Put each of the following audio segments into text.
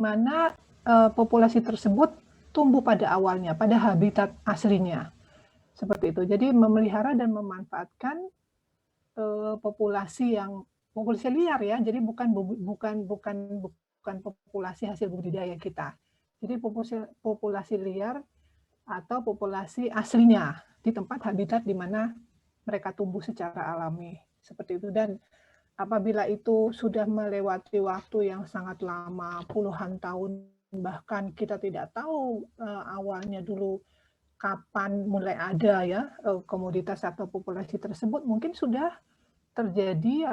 mana populasi tersebut tumbuh pada awalnya, pada habitat aslinya. Seperti itu. Jadi memelihara dan memanfaatkan populasi liar ya. Jadi bukan populasi hasil budidaya kita. Jadi populasi liar atau populasi aslinya di tempat habitat di mana mereka tumbuh secara alami. Seperti itu. Dan apabila itu sudah melewati waktu yang sangat lama, puluhan tahun, bahkan kita tidak tahu awalnya dulu kapan mulai ada ya komoditas atau populasi tersebut, mungkin sudah terjadi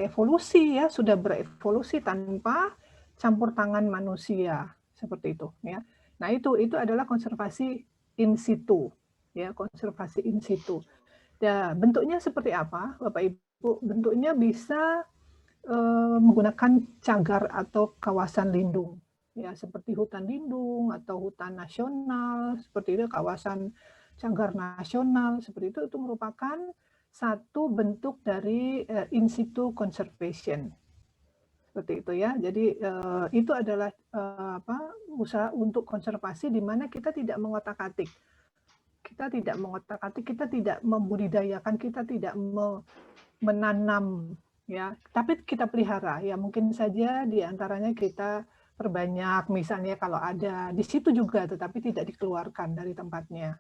evolusi ya, sudah berevolusi tanpa campur tangan manusia, seperti itu ya. Nah, itu adalah konservasi in situ ya, konservasi in situ. Ya, bentuknya seperti apa, Bapak Ibu? Bentuknya bisa menggunakan cagar atau kawasan lindung, ya seperti hutan lindung atau hutan nasional, seperti itu kawasan cagar nasional, seperti itu merupakan satu bentuk dari in situ conservation, seperti itu ya. Jadi itu adalah usaha untuk konservasi di mana kita tidak mengotak-atik. Kita tidak membudidayakan, kita tidak menanam ya, tapi kita pelihara ya. Mungkin saja di antaranya kita perbanyak, misalnya kalau ada di situ juga, tetapi tidak dikeluarkan dari tempatnya.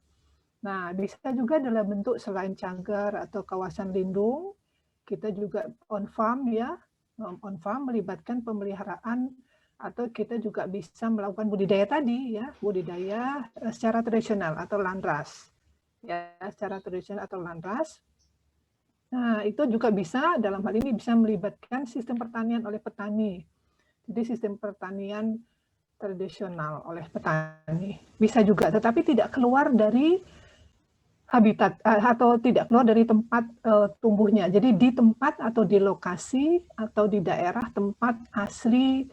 Nah, bisa juga dalam bentuk selain cagar atau kawasan lindung, kita juga on farm ya, on farm melibatkan pemeliharaan, atau kita juga bisa melakukan budidaya tadi ya, budidaya secara tradisional atau landas ya, secara tradisional atau landas. Nah, itu juga bisa, dalam hal ini bisa melibatkan sistem pertanian oleh petani. Jadi sistem pertanian tradisional oleh petani. Bisa juga, tetapi tidak keluar dari habitat atau tidak keluar dari tempat tumbuhnya. Jadi di tempat atau di lokasi atau di daerah tempat asli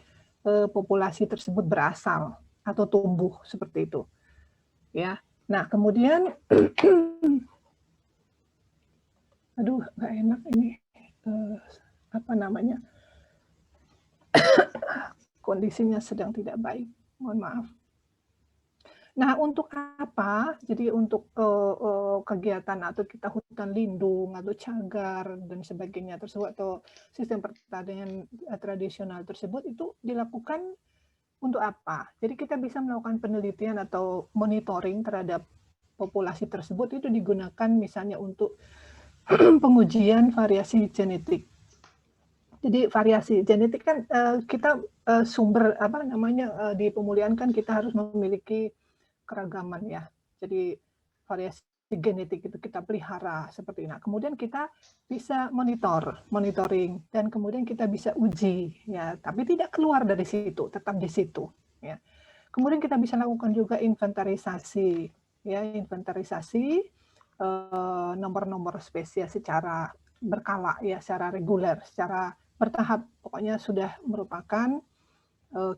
populasi tersebut berasal atau tumbuh, seperti itu. Ya. Nah, kemudian aduh, nggak enak ini apa namanya, kondisinya sedang tidak baik, mohon maaf. Nah, untuk apa? Jadi untuk kegiatan atau kita hutan lindung atau cagar dan sebagainya tersebut, atau sistem pertanian tradisional tersebut, itu dilakukan untuk apa? Jadi kita bisa melakukan penelitian atau monitoring terhadap populasi tersebut, itu digunakan misalnya untuk pengujian variasi genetik. Jadi variasi genetik kan kita sumber apa namanya di pemulihan kan kita harus memiliki keragaman ya. Jadi variasi genetik itu kita pelihara seperti ini. Nah, kemudian kita bisa monitoring, dan kemudian kita bisa uji ya, tapi tidak keluar dari situ, tetap di situ ya. Kemudian kita bisa lakukan juga inventarisasi ya, inventarisasi nomor-nomor spesies secara berkala ya, secara reguler, secara bertahap. Pokoknya sudah merupakan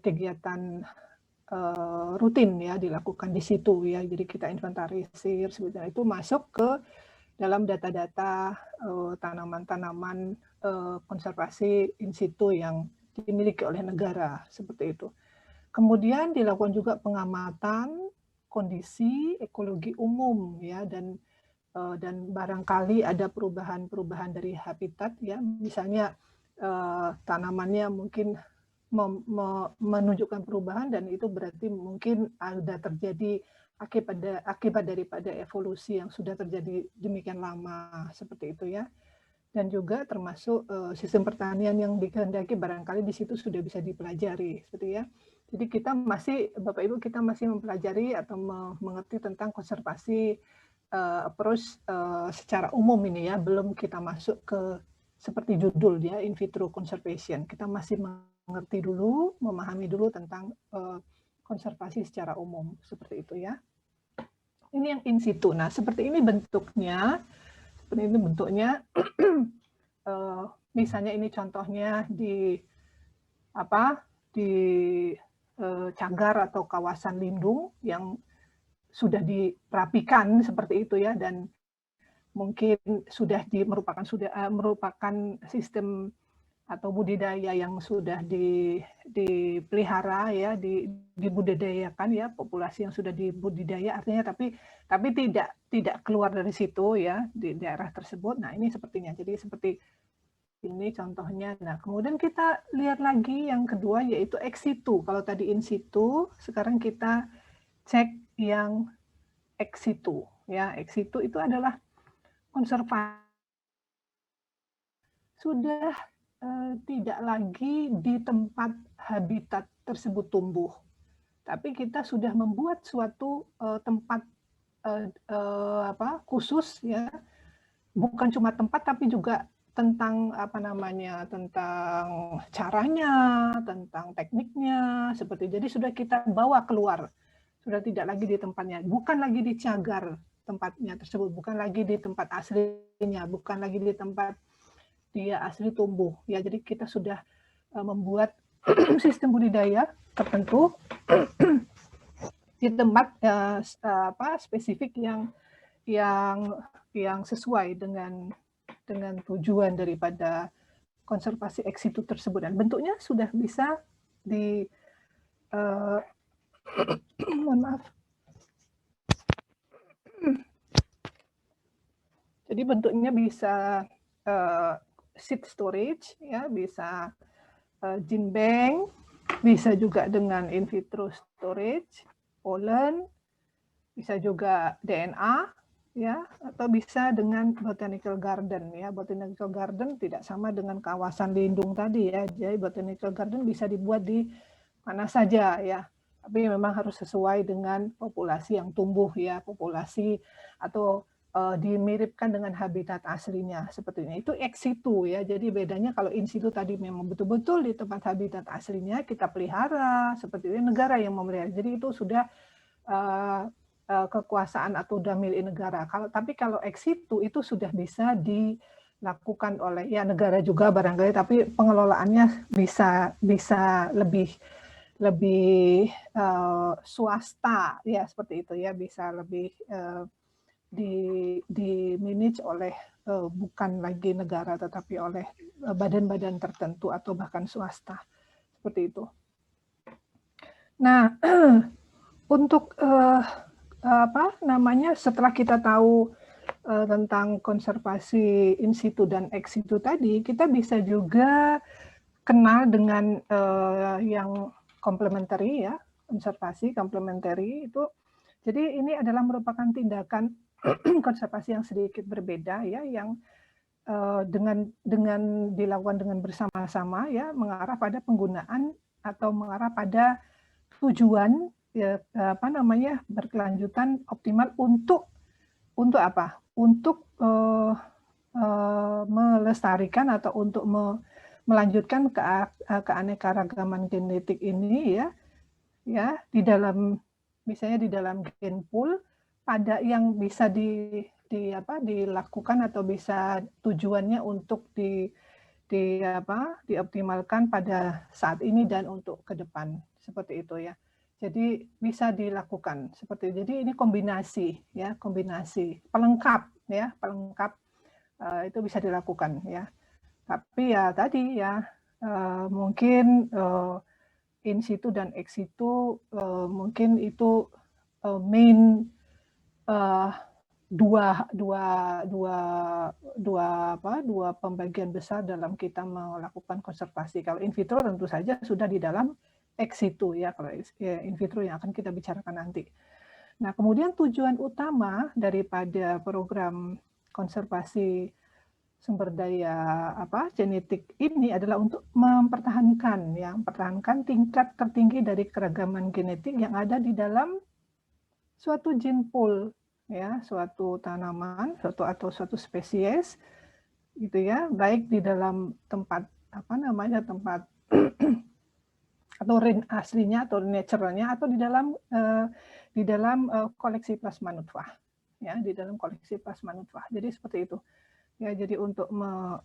kegiatan rutin ya, dilakukan di situ ya. Jadi kita inventarisir sebetulnya, itu masuk ke dalam data-data tanaman-tanaman konservasi in situ yang dimiliki oleh negara, seperti itu. Kemudian dilakukan juga pengamatan kondisi ekologi umum ya, dan barangkali ada perubahan-perubahan dari habitat ya, misalnya tanamannya mungkin menunjukkan perubahan, dan itu berarti mungkin ada terjadi akibat daripada evolusi yang sudah terjadi demikian lama, seperti itu ya. Dan juga termasuk sistem pertanian yang dikehendaki, barangkali di situ sudah bisa dipelajari, seperti ya. Jadi kita masih, Bapak Ibu, kita masih mempelajari atau mengerti tentang konservasi approach secara umum ini ya, belum kita masuk ke seperti judul ya, in vitro conservation. Kita masih mengerti dulu, memahami dulu tentang konservasi secara umum, seperti itu ya. Ini yang in situ. Nah, seperti ini bentuknya. Misalnya ini contohnya di cagar atau kawasan lindung yang sudah dirapikan seperti itu ya, dan mungkin sudah merupakan sistem atau budidaya yang sudah dipelihara ya, dibudidayakan ya, populasi yang sudah dibudidaya artinya tapi tidak keluar dari situ ya di daerah tersebut. Nah, ini sepertinya. Jadi seperti ini contohnya. Nah, kemudian kita lihat lagi yang kedua yaitu ex situ. Kalau tadi in situ, sekarang kita cek yang ex situ ya. Ex situ itu adalah konservasi sudah tidak lagi di tempat habitat tersebut tumbuh, tapi kita sudah membuat suatu tempat khusus ya, bukan cuma tempat tapi juga tentang tentang caranya, tentang tekniknya, seperti jadi sudah kita bawa keluar, sudah tidak lagi di tempatnya, bukan lagi di cagar tempatnya tersebut, bukan lagi di tempat aslinya, bukan lagi di tempat dia asli tumbuh ya. Jadi kita sudah membuat sistem budidaya tertentu di tempat spesifik yang sesuai dengan tujuan daripada konservasi ex situ tersebut, dan bentuknya sudah bisa di mohon maaf. Jadi bentuknya bisa seed storage ya, bisa gene bank, bisa juga dengan in vitro storage, pollen, bisa juga DNA ya, atau bisa dengan botanical garden ya. Botanical garden tidak sama dengan kawasan lindung tadi ya. Jadi botanical garden bisa dibuat di mana saja ya. Tapi memang harus sesuai dengan populasi yang tumbuh ya, populasi atau dimiripkan dengan habitat aslinya seperti ini. Itu ex situ ya. Jadi bedanya kalau in situ tadi memang betul-betul di tempat habitat aslinya kita pelihara, seperti ini negara yang memelihara. Jadi itu sudah kekuasaan atau udah milik negara. Tapi kalau ex situ itu sudah bisa dilakukan oleh ya negara juga barangkali, tapi pengelolaannya bisa lebih swasta ya, seperti itu ya, bisa lebih di manage oleh bukan lagi negara tetapi oleh badan-badan tertentu atau bahkan swasta seperti itu. Nah, untuk setelah kita tahu tentang konservasi in situ dan ex situ tadi, kita bisa juga kenal dengan yang komplementari ya, konservasi komplementari itu. Jadi ini adalah merupakan tindakan konservasi yang sedikit berbeda ya, yang dengan dilakukan dengan bersama-sama ya, mengarah pada penggunaan atau mengarah pada tujuan ya, berkelanjutan optimal untuk apa? Untuk melestarikan atau untuk melanjutkan keanekaragaman genetik ini ya di dalam, misalnya di dalam gene pool pada yang bisa dilakukan atau bisa tujuannya untuk dioptimalkan pada saat ini dan untuk ke depan seperti itu ya. Jadi bisa dilakukan seperti itu. Jadi ini kombinasi ya, kombinasi pelengkap ya, pelengkap itu bisa dilakukan ya. Tapi ya tadi ya mungkin in situ dan ex situ mungkin itu main dua pembagian besar dalam kita melakukan konservasi. Kalau in vitro tentu saja sudah di dalam ex situ ya, kalau in vitro yang akan kita bicarakan nanti. Nah, kemudian tujuan utama daripada program konservasi sumber daya genetik ini adalah untuk mempertahankan tingkat tertinggi dari keragaman genetik yang ada di dalam suatu gene pool ya, suatu tanaman, suatu spesies gitu ya, baik di dalam tempat tempat atau range aslinya atau naturalnya, atau di dalam koleksi plasma nutfah ya, di dalam koleksi plasma nutfah. Jadi seperti itu. Ya, jadi untuk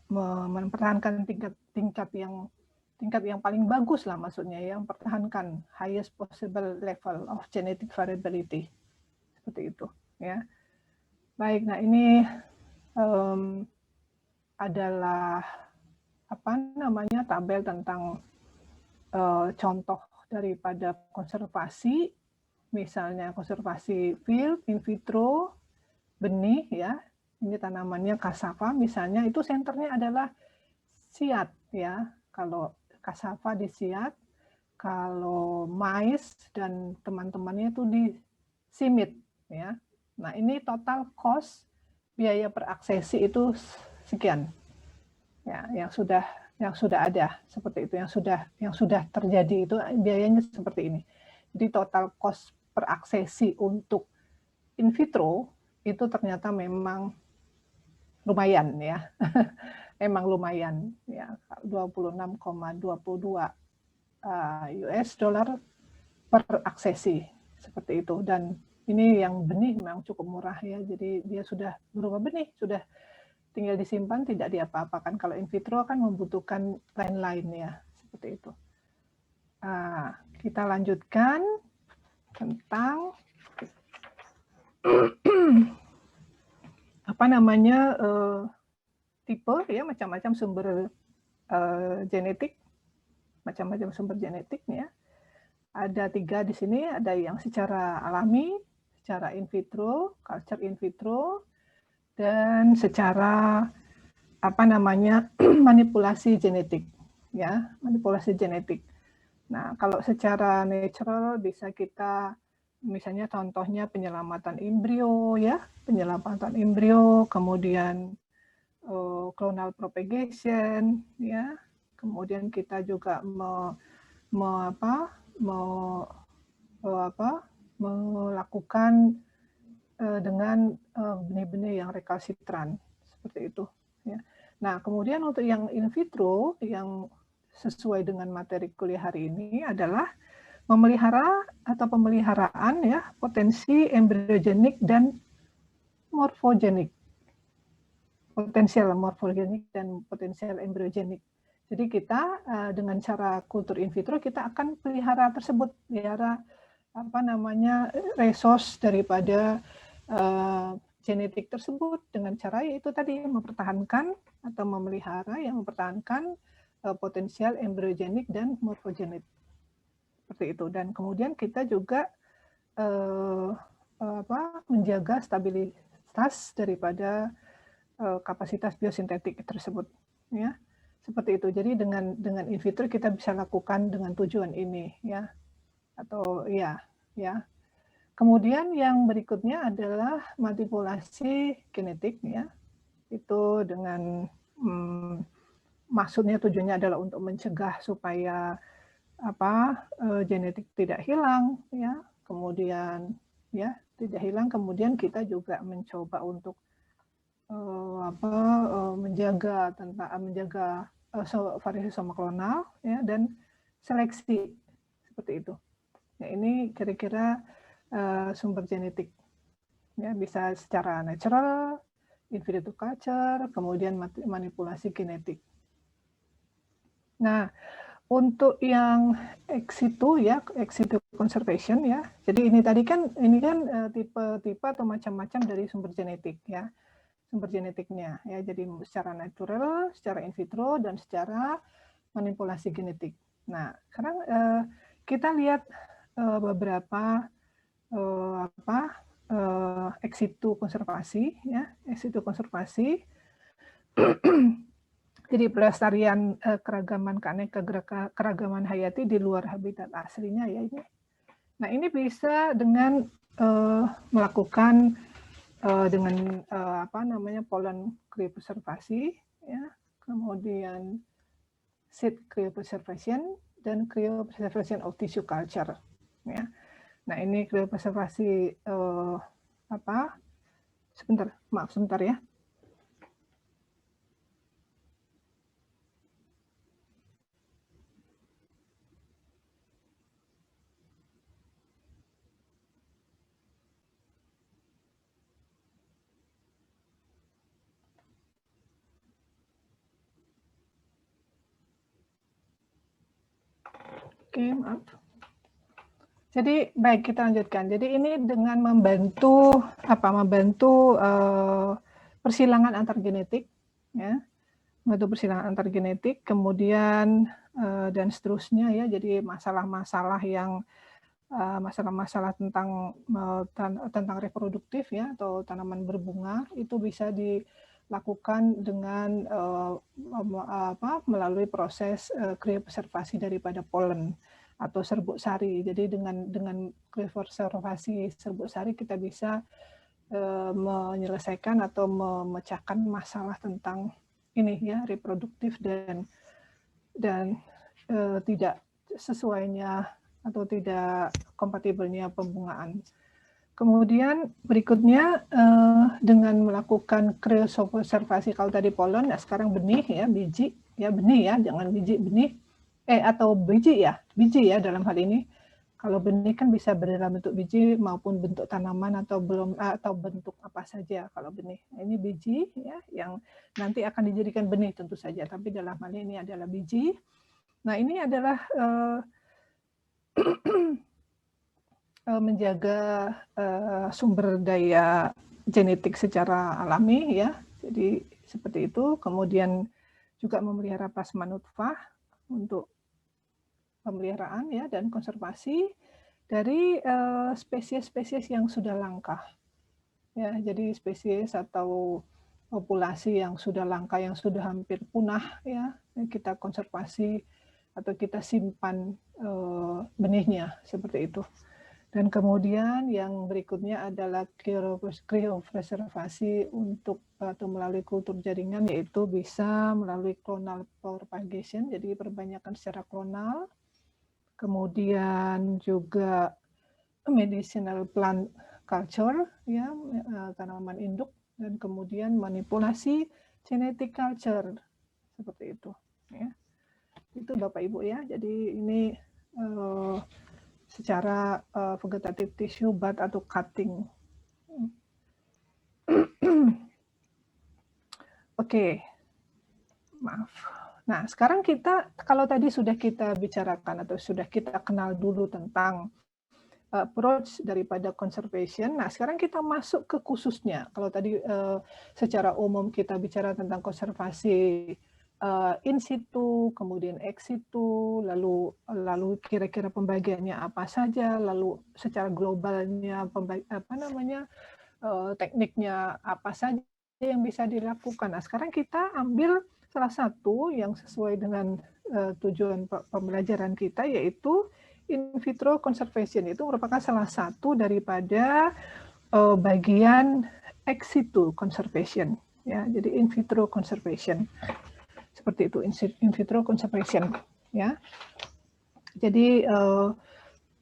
mempertahankan tingkat yang paling bagus lah, maksudnya yang mempertahankan highest possible level of genetic variability seperti itu ya. Baik, nah ini adalah tabel tentang contoh daripada konservasi, misalnya konservasi field, in vitro, benih ya. Ini tanamannya cassava misalnya, itu senternya adalah siat ya. Kalau cassava di siat, kalau mais dan teman-temannya itu di simit ya. Nah, ini total cost biaya per aksesi itu sekian. Ya, yang sudah ada seperti itu, yang sudah terjadi itu biayanya seperti ini. Jadi total cost per aksesi untuk in vitro itu ternyata memang lumayan ya. Memang lumayan ya, 26,22 US dollar per aksesi seperti itu. Dan ini yang benih memang cukup murah ya, jadi dia sudah berupa benih, sudah tinggal disimpan, tidak diapa-apakan. Kalau in vitro kan membutuhkan lain-lain ya, seperti itu. Kita lanjutkan tentang tipe ya, macam-macam sumber genetik, macam-macam sumber genetik ya. Ada 3 di sini, ada yang secara alami, secara in vitro, culture in vitro, dan secara manipulasi genetik ya, manipulasi genetik. Nah, kalau secara natural bisa kita misalnya contohnya penyelamatan embrio ya, penyelamatan embrio, kemudian clonal propagation ya. Kemudian kita juga melakukan dengan benih-benih yang recalcitrant seperti itu ya. Nah, kemudian untuk yang in vitro yang sesuai dengan materi kuliah hari ini adalah memelihara atau pemeliharaan ya potensi embryogenik dan morfogenik. Potensial morfogenik dan potensial embryogenik. Jadi kita dengan cara kultur in vitro kita akan pelihara tersebut, pelihara resource daripada genetik tersebut dengan cara yaitu tadi mempertahankan atau memelihara yang mempertahankan potensial embryogenik dan morfogenik seperti itu. Dan kemudian kita juga menjaga stabilitas daripada kapasitas biosintetik tersebut ya, seperti itu. Jadi dengan in vitro kita bisa lakukan dengan tujuan ini ya, atau ya. Kemudian yang berikutnya adalah manipulasi genetik ya, itu dengan maksudnya tujuannya adalah untuk mencegah supaya genetik tidak hilang ya, kemudian ya tidak hilang, kemudian kita juga mencoba untuk menjaga variasi somaklonal ya, dan seleksi seperti itu. Ya, ini kira-kira sumber genetik ya, bisa secara natural, in vitro culture, kemudian manipulasi genetik. Nah, untuk yang ex situ ya, ex situ conservation ya. Jadi ini kan tipe-tipe atau macam-macam dari sumber genetik ya. Sumber genetiknya ya, jadi secara natural, secara in vitro, dan secara manipulasi genetik. Nah, sekarang kita lihat beberapa ex situ konservasi ya, ex situ konservasi. Jadi pelestarian keragaman keragaman hayati di luar habitat aslinya ya ini. Nah, ini bisa dengan melakukan dengan pollen cryopreservasi ya, kemudian seed cryopreservation dan cryopreservation of tissue culture ya. Nah, ini cryopreservasi sebentar ya. Oke, maaf. Jadi baik, kita lanjutkan. Jadi ini dengan membantu persilangan antar genetik ya. atau persilangan antar genetik, kemudian dan seterusnya ya. Jadi masalah-masalah yang masalah-masalah tentang reproduktif ya atau tanaman berbunga itu bisa dilakukan dengan melalui proses kriopreservasi daripada polen atau serbuk sari. Jadi dengan kriopreservasi serbuk sari kita bisa menyelesaikan atau memecahkan masalah tentang ini ya reproduktif dan tidak sesuainya atau tidak kompatibelnya pembungaan. Kemudian berikutnya dengan melakukan kriopreservasi, kalau tadi polen, nah sekarang benih ya, biji ya, benih ya, jangan biji, benih atau biji ya dalam hal ini. Kalau benih kan bisa dalam bentuk biji maupun bentuk tanaman atau bentuk apa saja kalau benih. Nah, ini biji ya yang nanti akan dijadikan benih tentu saja, tapi dalam hal ini adalah biji. Nah, ini adalah menjaga sumber daya genetik secara alami ya. Jadi seperti itu. Kemudian juga memelihara plasma nutfah untuk pemeliharaan ya dan konservasi dari spesies-spesies yang sudah langka. Ya, jadi spesies atau populasi yang sudah langka, yang sudah hampir punah ya, kita konservasi atau kita simpan benihnya seperti itu. Dan kemudian yang berikutnya adalah kriopreservasi untuk atau melalui kultur jaringan, yaitu bisa melalui clonal propagation, jadi perbanyakan secara klonal. Kemudian juga medicinal plant culture, ya, tanaman induk, dan kemudian manipulasi genetic culture, seperti itu. Ya. Itu Bapak Ibu ya, jadi ini secara vegetative tissue bud atau cutting. Oke, maaf. Nah, sekarang kita, kalau tadi sudah kita bicarakan atau sudah kita kenal dulu tentang approach daripada conservation, nah sekarang kita masuk ke khususnya. Kalau tadi secara umum kita bicara tentang konservasi in situ, kemudian ex situ, lalu kira-kira pembagiannya apa saja, lalu secara globalnya tekniknya apa saja yang bisa dilakukan. Nah, sekarang kita ambil salah satu yang sesuai dengan tujuan pembelajaran kita, yaitu in vitro conservation. Itu merupakan salah satu daripada bagian ex situ conservation. Ya, jadi in vitro conservation. Seperti itu, in vitro conservation. Ya, jadi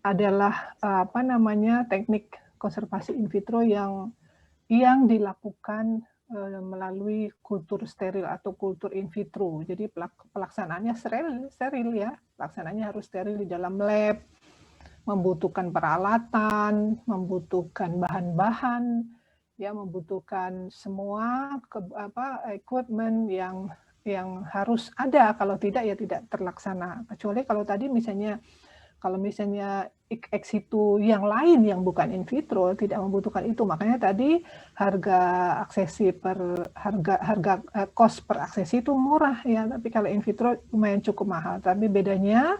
adalah teknik konservasi in vitro yang dilakukan melalui kultur steril atau kultur in vitro. Jadi pelaksanaannya steril ya, pelaksanaannya harus steril di dalam lab, membutuhkan peralatan, membutuhkan bahan-bahan, ya, membutuhkan semua equipment yang harus ada. Kalau tidak ya tidak terlaksana. Kecuali kalau tadi misalnya ex situ yang lain yang bukan in vitro tidak membutuhkan itu, makanya tadi harga cost per aksesi itu murah ya, tapi kalau in vitro lumayan cukup mahal. Tapi bedanya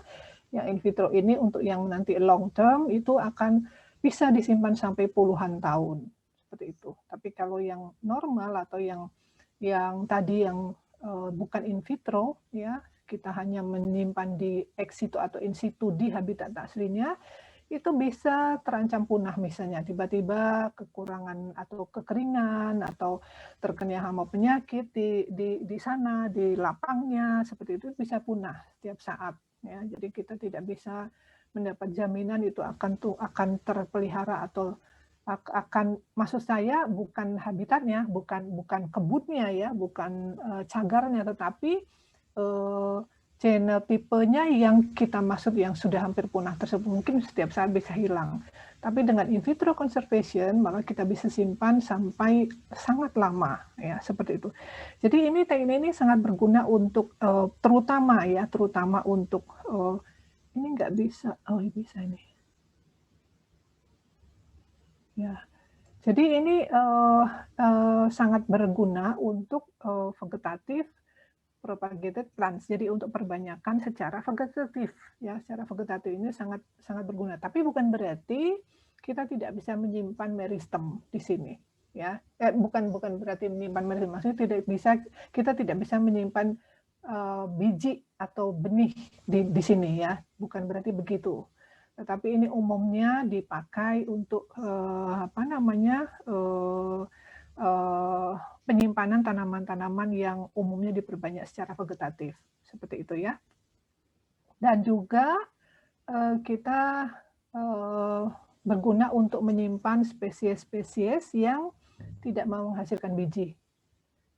yang in vitro ini untuk yang nanti long term itu akan bisa disimpan sampai puluhan tahun seperti itu. Tapi kalau yang normal atau yang tadi yang bukan in vitro ya, kita hanya menyimpan di ex situ atau in situ di habitat aslinya, itu bisa terancam punah misalnya. Tiba-tiba kekurangan atau kekeringan atau terkena hama penyakit di sana, di lapangnya, seperti itu bisa punah setiap saat. Ya, jadi kita tidak bisa mendapat jaminan itu akan terpelihara atau akan, maksud saya bukan habitatnya, bukan kebunnya ya, bukan cagarnya, tetapi genotipenya yang kita maksud yang sudah hampir punah tersebut mungkin setiap saat bisa hilang. Tapi dengan in vitro conservation maka kita bisa simpan sampai sangat lama ya, seperti itu. Jadi teknik ini sangat berguna untuk terutama untuk ini nggak bisa, bisa ini. Ya. Jadi ini sangat berguna untuk vegetatif propagated plants. Jadi untuk perbanyakan secara vegetatif, ya, secara vegetatif ini sangat berguna. Tapi bukan berarti kita tidak bisa menyimpan meristem di sini, ya. Bukan berarti menyimpan meristem, maksudnya kita tidak bisa menyimpan biji atau benih di sini, ya. Bukan berarti begitu. Tetapi ini umumnya dipakai untuk penyimpanan tanaman-tanaman yang umumnya diperbanyak secara vegetatif, seperti itu ya. Dan juga kita berguna untuk menyimpan spesies-spesies yang tidak menghasilkan biji,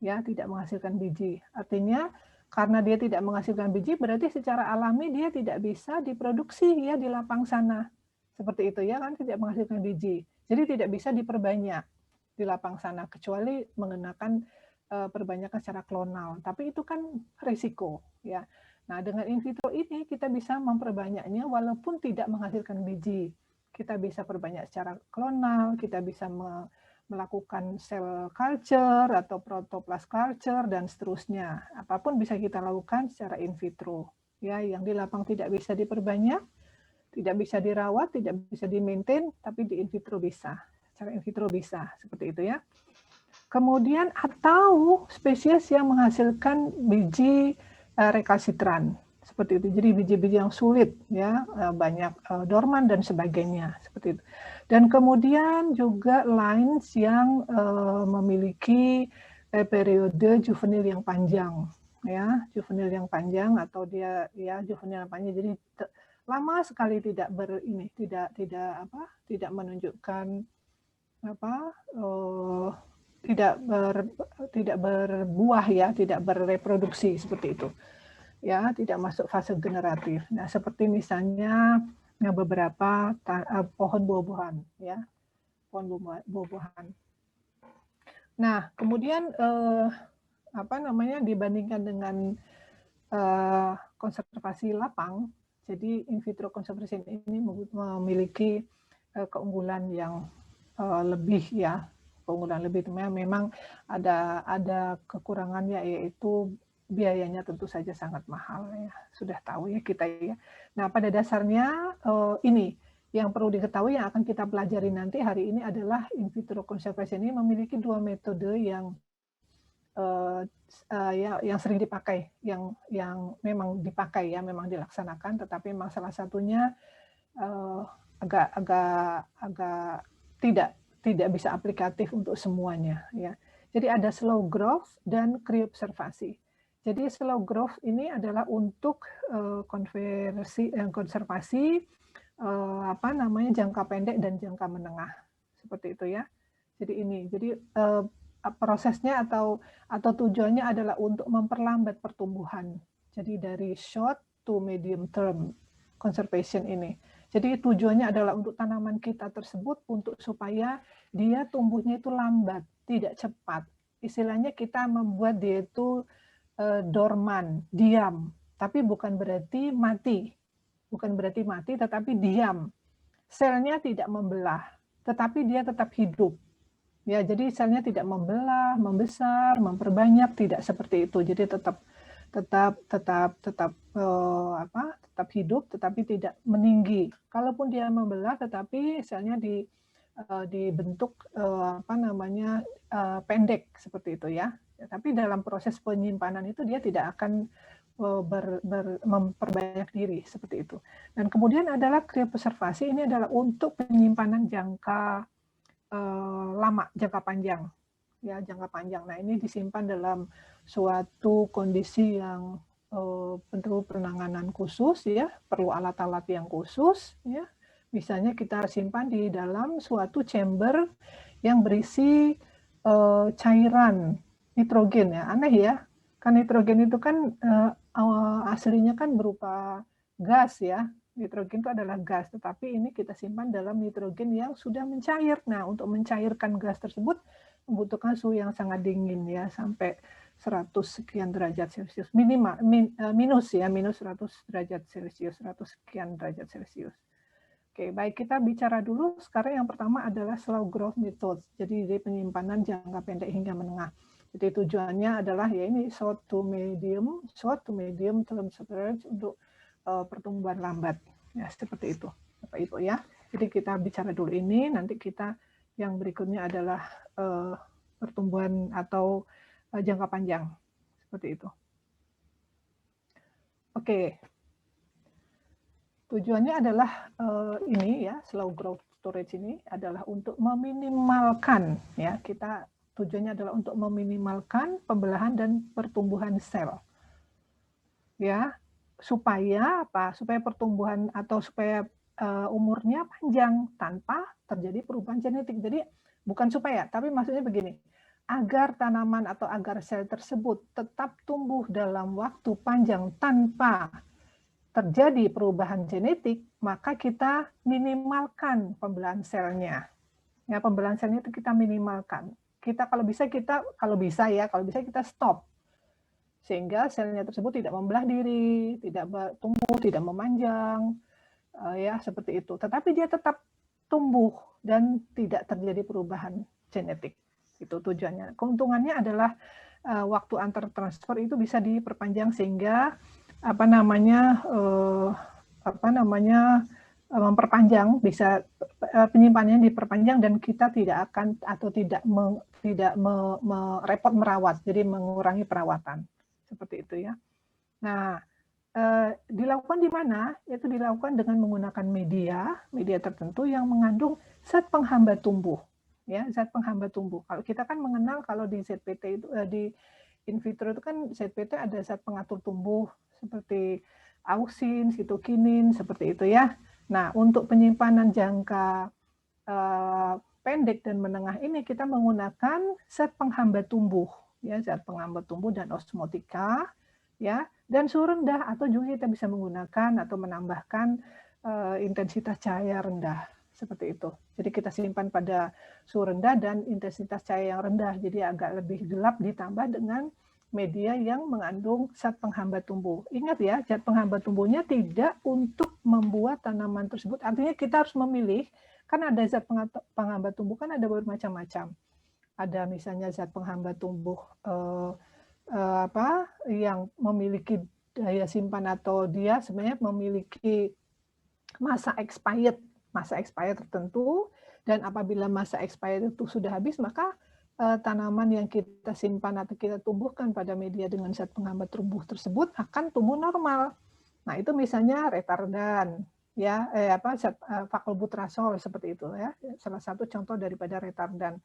ya, tidak menghasilkan biji. Artinya karena dia tidak menghasilkan biji, berarti secara alami dia tidak bisa diproduksi ya di lapang sana, seperti itu ya kan, tidak menghasilkan biji. Jadi tidak bisa diperbanyak di lapang sana, kecuali menggunakan perbanyakan secara klonal. Tapi itu kan risiko, ya. Nah, dengan in vitro ini kita bisa memperbanyaknya walaupun tidak menghasilkan biji. Kita bisa perbanyak secara klonal, kita bisa melakukan cell culture atau protoplast culture dan seterusnya. Apapun bisa kita lakukan secara in vitro. Ya, yang di lapang tidak bisa diperbanyak, tidak bisa dirawat, tidak bisa di-maintain, tapi di in vitro bisa. Secara in vitro bisa, seperti itu ya. Kemudian atau spesies yang menghasilkan biji rekalsitran, seperti itu. Jadi biji-biji yang sulit, ya, banyak dorman dan sebagainya, seperti itu. Dan kemudian juga lines yang memiliki periode juvenil yang panjang, ya, juvenil yang panjang atau dia ya juvenil yang panjang. Jadi lama sekali tidak menunjukkan tidak berbuah ya, tidak bereproduksi seperti itu. Ya, tidak masuk fase generatif. Nah, seperti misalnya beberapa pohon buah-buahan ya. Pohon buah-buahan. Nah, kemudian dibandingkan dengan konservasi lapang, jadi in vitro conservation ini memiliki keunggulan yang lebih ya, keunggulan lebih. Memang ada kekurangannya, yaitu biayanya tentu saja sangat mahal ya, sudah tahu ya kita ya. Nah, pada dasarnya ini yang perlu diketahui yang akan kita pelajari nanti hari ini adalah in vitro conservation ini memiliki dua metode yang yang sering dipakai, yang memang dipakai ya, memang dilaksanakan, tetapi memang salah satunya agak tidak bisa aplikatif untuk semuanya ya. Jadi ada slow growth dan kriobservasi. Jadi slow growth ini adalah untuk konservasi jangka pendek dan jangka menengah, seperti itu ya. Jadi prosesnya atau tujuannya adalah untuk memperlambat pertumbuhan. Jadi dari short to medium term conservation ini. Jadi tujuannya adalah untuk tanaman kita tersebut untuk supaya dia tumbuhnya itu lambat, tidak cepat. Istilahnya kita membuat dia itu dorman, diam, tapi bukan berarti mati. Bukan berarti mati, tetapi diam. Selnya tidak membelah, tetapi dia tetap hidup. Ya, jadi selnya tidak membelah, membesar, memperbanyak, tidak seperti itu. Jadi tetap hidup, tetapi tidak meninggi. Kalaupun dia membelah, tetapi selnya dibentuk pendek seperti itu ya. Tapi dalam proses penyimpanan itu dia tidak akan memperbanyak diri seperti itu. Dan kemudian adalah kriopreservasi, ini adalah untuk penyimpanan jangka lama, jangka panjang, ya, jangka panjang. Nah, ini disimpan dalam suatu kondisi yang perlu penanganan khusus, ya, perlu alat-alat yang khusus, ya. Misalnya kita simpan di dalam suatu chamber yang berisi cairan nitrogen, ya, aneh ya, kan nitrogen itu kan aslinya kan berupa gas ya. Nitrogen itu adalah gas, tetapi ini kita simpan dalam nitrogen yang sudah mencair. Nah, untuk mencairkan gas tersebut membutuhkan suhu yang sangat dingin ya, sampai 100 sekian derajat Celcius. Minus 100 derajat Celcius, 100 sekian derajat Celcius. Oke, baik, kita bicara dulu. Sekarang yang pertama adalah slow growth method. Jadi penyimpanan jangka pendek hingga menengah. Jadi tujuannya adalah ya ini short to medium term storage untuk pertumbuhan lambat. Ya, seperti itu, Bapak Ibu ya. Jadi kita bicara dulu ini, nanti kita yang berikutnya adalah pertumbuhan atau jangka panjang. Seperti itu. Oke. Tujuannya adalah ini ya, slow growth storage ini adalah untuk meminimalkan ya, kita tujuannya adalah untuk meminimalkan pembelahan dan pertumbuhan sel. Ya, supaya apa? Supaya pertumbuhan atau supaya umurnya panjang tanpa terjadi perubahan genetik. Jadi bukan supaya, tapi maksudnya begini, agar tanaman atau agar sel tersebut tetap tumbuh dalam waktu panjang tanpa terjadi perubahan genetik, maka kita minimalkan pembelahan selnya. Ya, pembelahan selnya itu kita minimalkan. Kita kalau bisa kita stop. Sehingga selnya tersebut tidak membelah diri, tidak tumbuh, tidak memanjang, ya seperti itu. Tetapi dia tetap tumbuh dan tidak terjadi perubahan genetik. Itu tujuannya. Keuntungannya adalah waktu antar transfer itu bisa diperpanjang sehingga memperpanjang, bisa penyimpanannya diperpanjang dan kita tidak akan atau tidak repot merawat, jadi mengurangi perawatan seperti itu ya. Nah, dilakukan di mana? Yaitu dilakukan dengan menggunakan media tertentu yang mengandung zat penghambat tumbuh, ya, zat penghambat tumbuh. Kalau kita kan mengenal kalau di ZPT itu di in vitro itu kan ZPT ada zat pengatur tumbuh seperti auksin, sitokinin, seperti itu ya. Nah, untuk penyimpanan jangka pendek dan menengah ini kita menggunakan zat penghambat tumbuh, ya, zat penghambat tumbuh dan osmotika, ya, dan suhu rendah, atau juga kita bisa menggunakan atau menambahkan intensitas cahaya rendah, seperti itu. Jadi kita simpan pada suhu rendah dan intensitas cahaya yang rendah, jadi agak lebih gelap ditambah dengan media yang mengandung zat penghambat tumbuh. Ingat ya, zat penghambat tumbuhnya tidak untuk membuat tanaman tersebut. Artinya kita harus memilih, kan ada zat penghambat tumbuh kan ada bermacam-macam. Ada misalnya zat penghambat tumbuh yang memiliki daya simpan atau dia sebenarnya memiliki masa expired tertentu, dan apabila masa expired itu sudah habis, maka tanaman yang kita simpan atau kita tumbuhkan pada media dengan zat penghambat tumbuh tersebut akan tumbuh normal. Nah, itu misalnya retardan, ya, zat faklbutrasol seperti itu ya, salah satu contoh daripada retardan.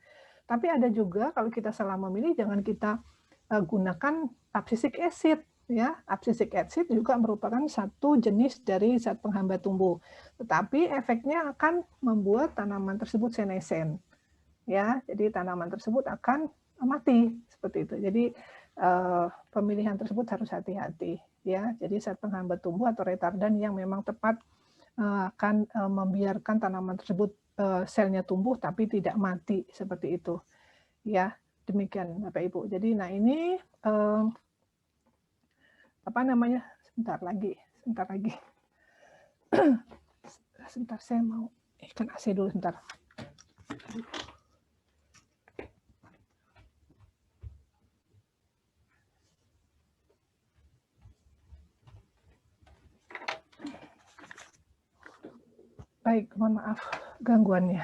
Tapi ada juga kalau kita salah memilih, jangan kita gunakan abscisic acid, ya. Abscisic acid juga merupakan satu jenis dari zat penghambat tumbuh, tetapi efeknya akan membuat tanaman tersebut senescent. Ya, jadi tanaman tersebut akan mati seperti itu. Jadi pemilihan tersebut harus hati-hati, ya. Jadi zat penghambat tumbuh atau retardan yang memang tepat akan membiarkan tanaman tersebut selnya tumbuh tapi tidak mati seperti itu, ya. Demikian Bapak Ibu. Jadi nah ini sebentar lagi. Sebentar saya mau ikan AC dulu sebentar. Baik, mohon maaf gangguannya.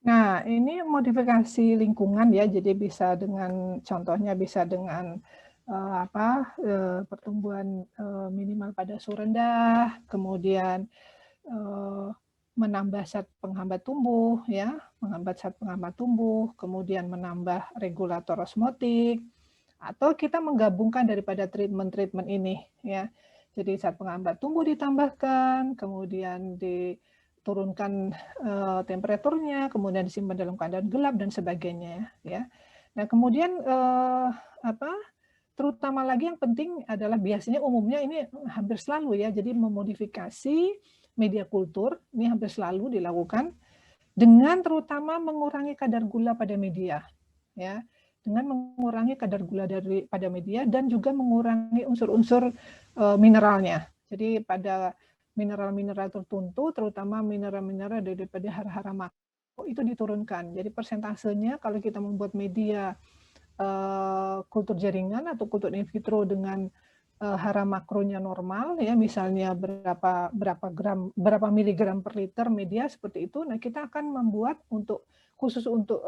Nah, ini modifikasi lingkungan ya, jadi bisa dengan contohnya bisa dengan pertumbuhan minimal pada suhu rendah, kemudian menambah zat penghambat tumbuh, ya, kemudian menambah regulator osmotik, atau kita menggabungkan daripada treatment ini, ya. Jadi zat penghambat tumbuh ditambahkan, kemudian diturunkan temperaturnya, kemudian disimpan dalam keadaan gelap dan sebagainya, ya. Nah, kemudian terutama lagi yang penting adalah biasanya umumnya ini hampir selalu ya, jadi memodifikasi media kultur ini hampir selalu dilakukan dengan terutama mengurangi kadar gula pada media, ya. dengan mengurangi kadar gula pada media dan juga mengurangi unsur-unsur mineralnya. Jadi pada mineral-mineral tertentu, terutama mineral-mineral daripada hara-hara makro itu diturunkan. Jadi persentasenya kalau kita membuat media kultur jaringan atau kultur in vitro dengan hara makronya normal, ya misalnya berapa miligram per liter media seperti itu. Nah, kita akan membuat khusus untuk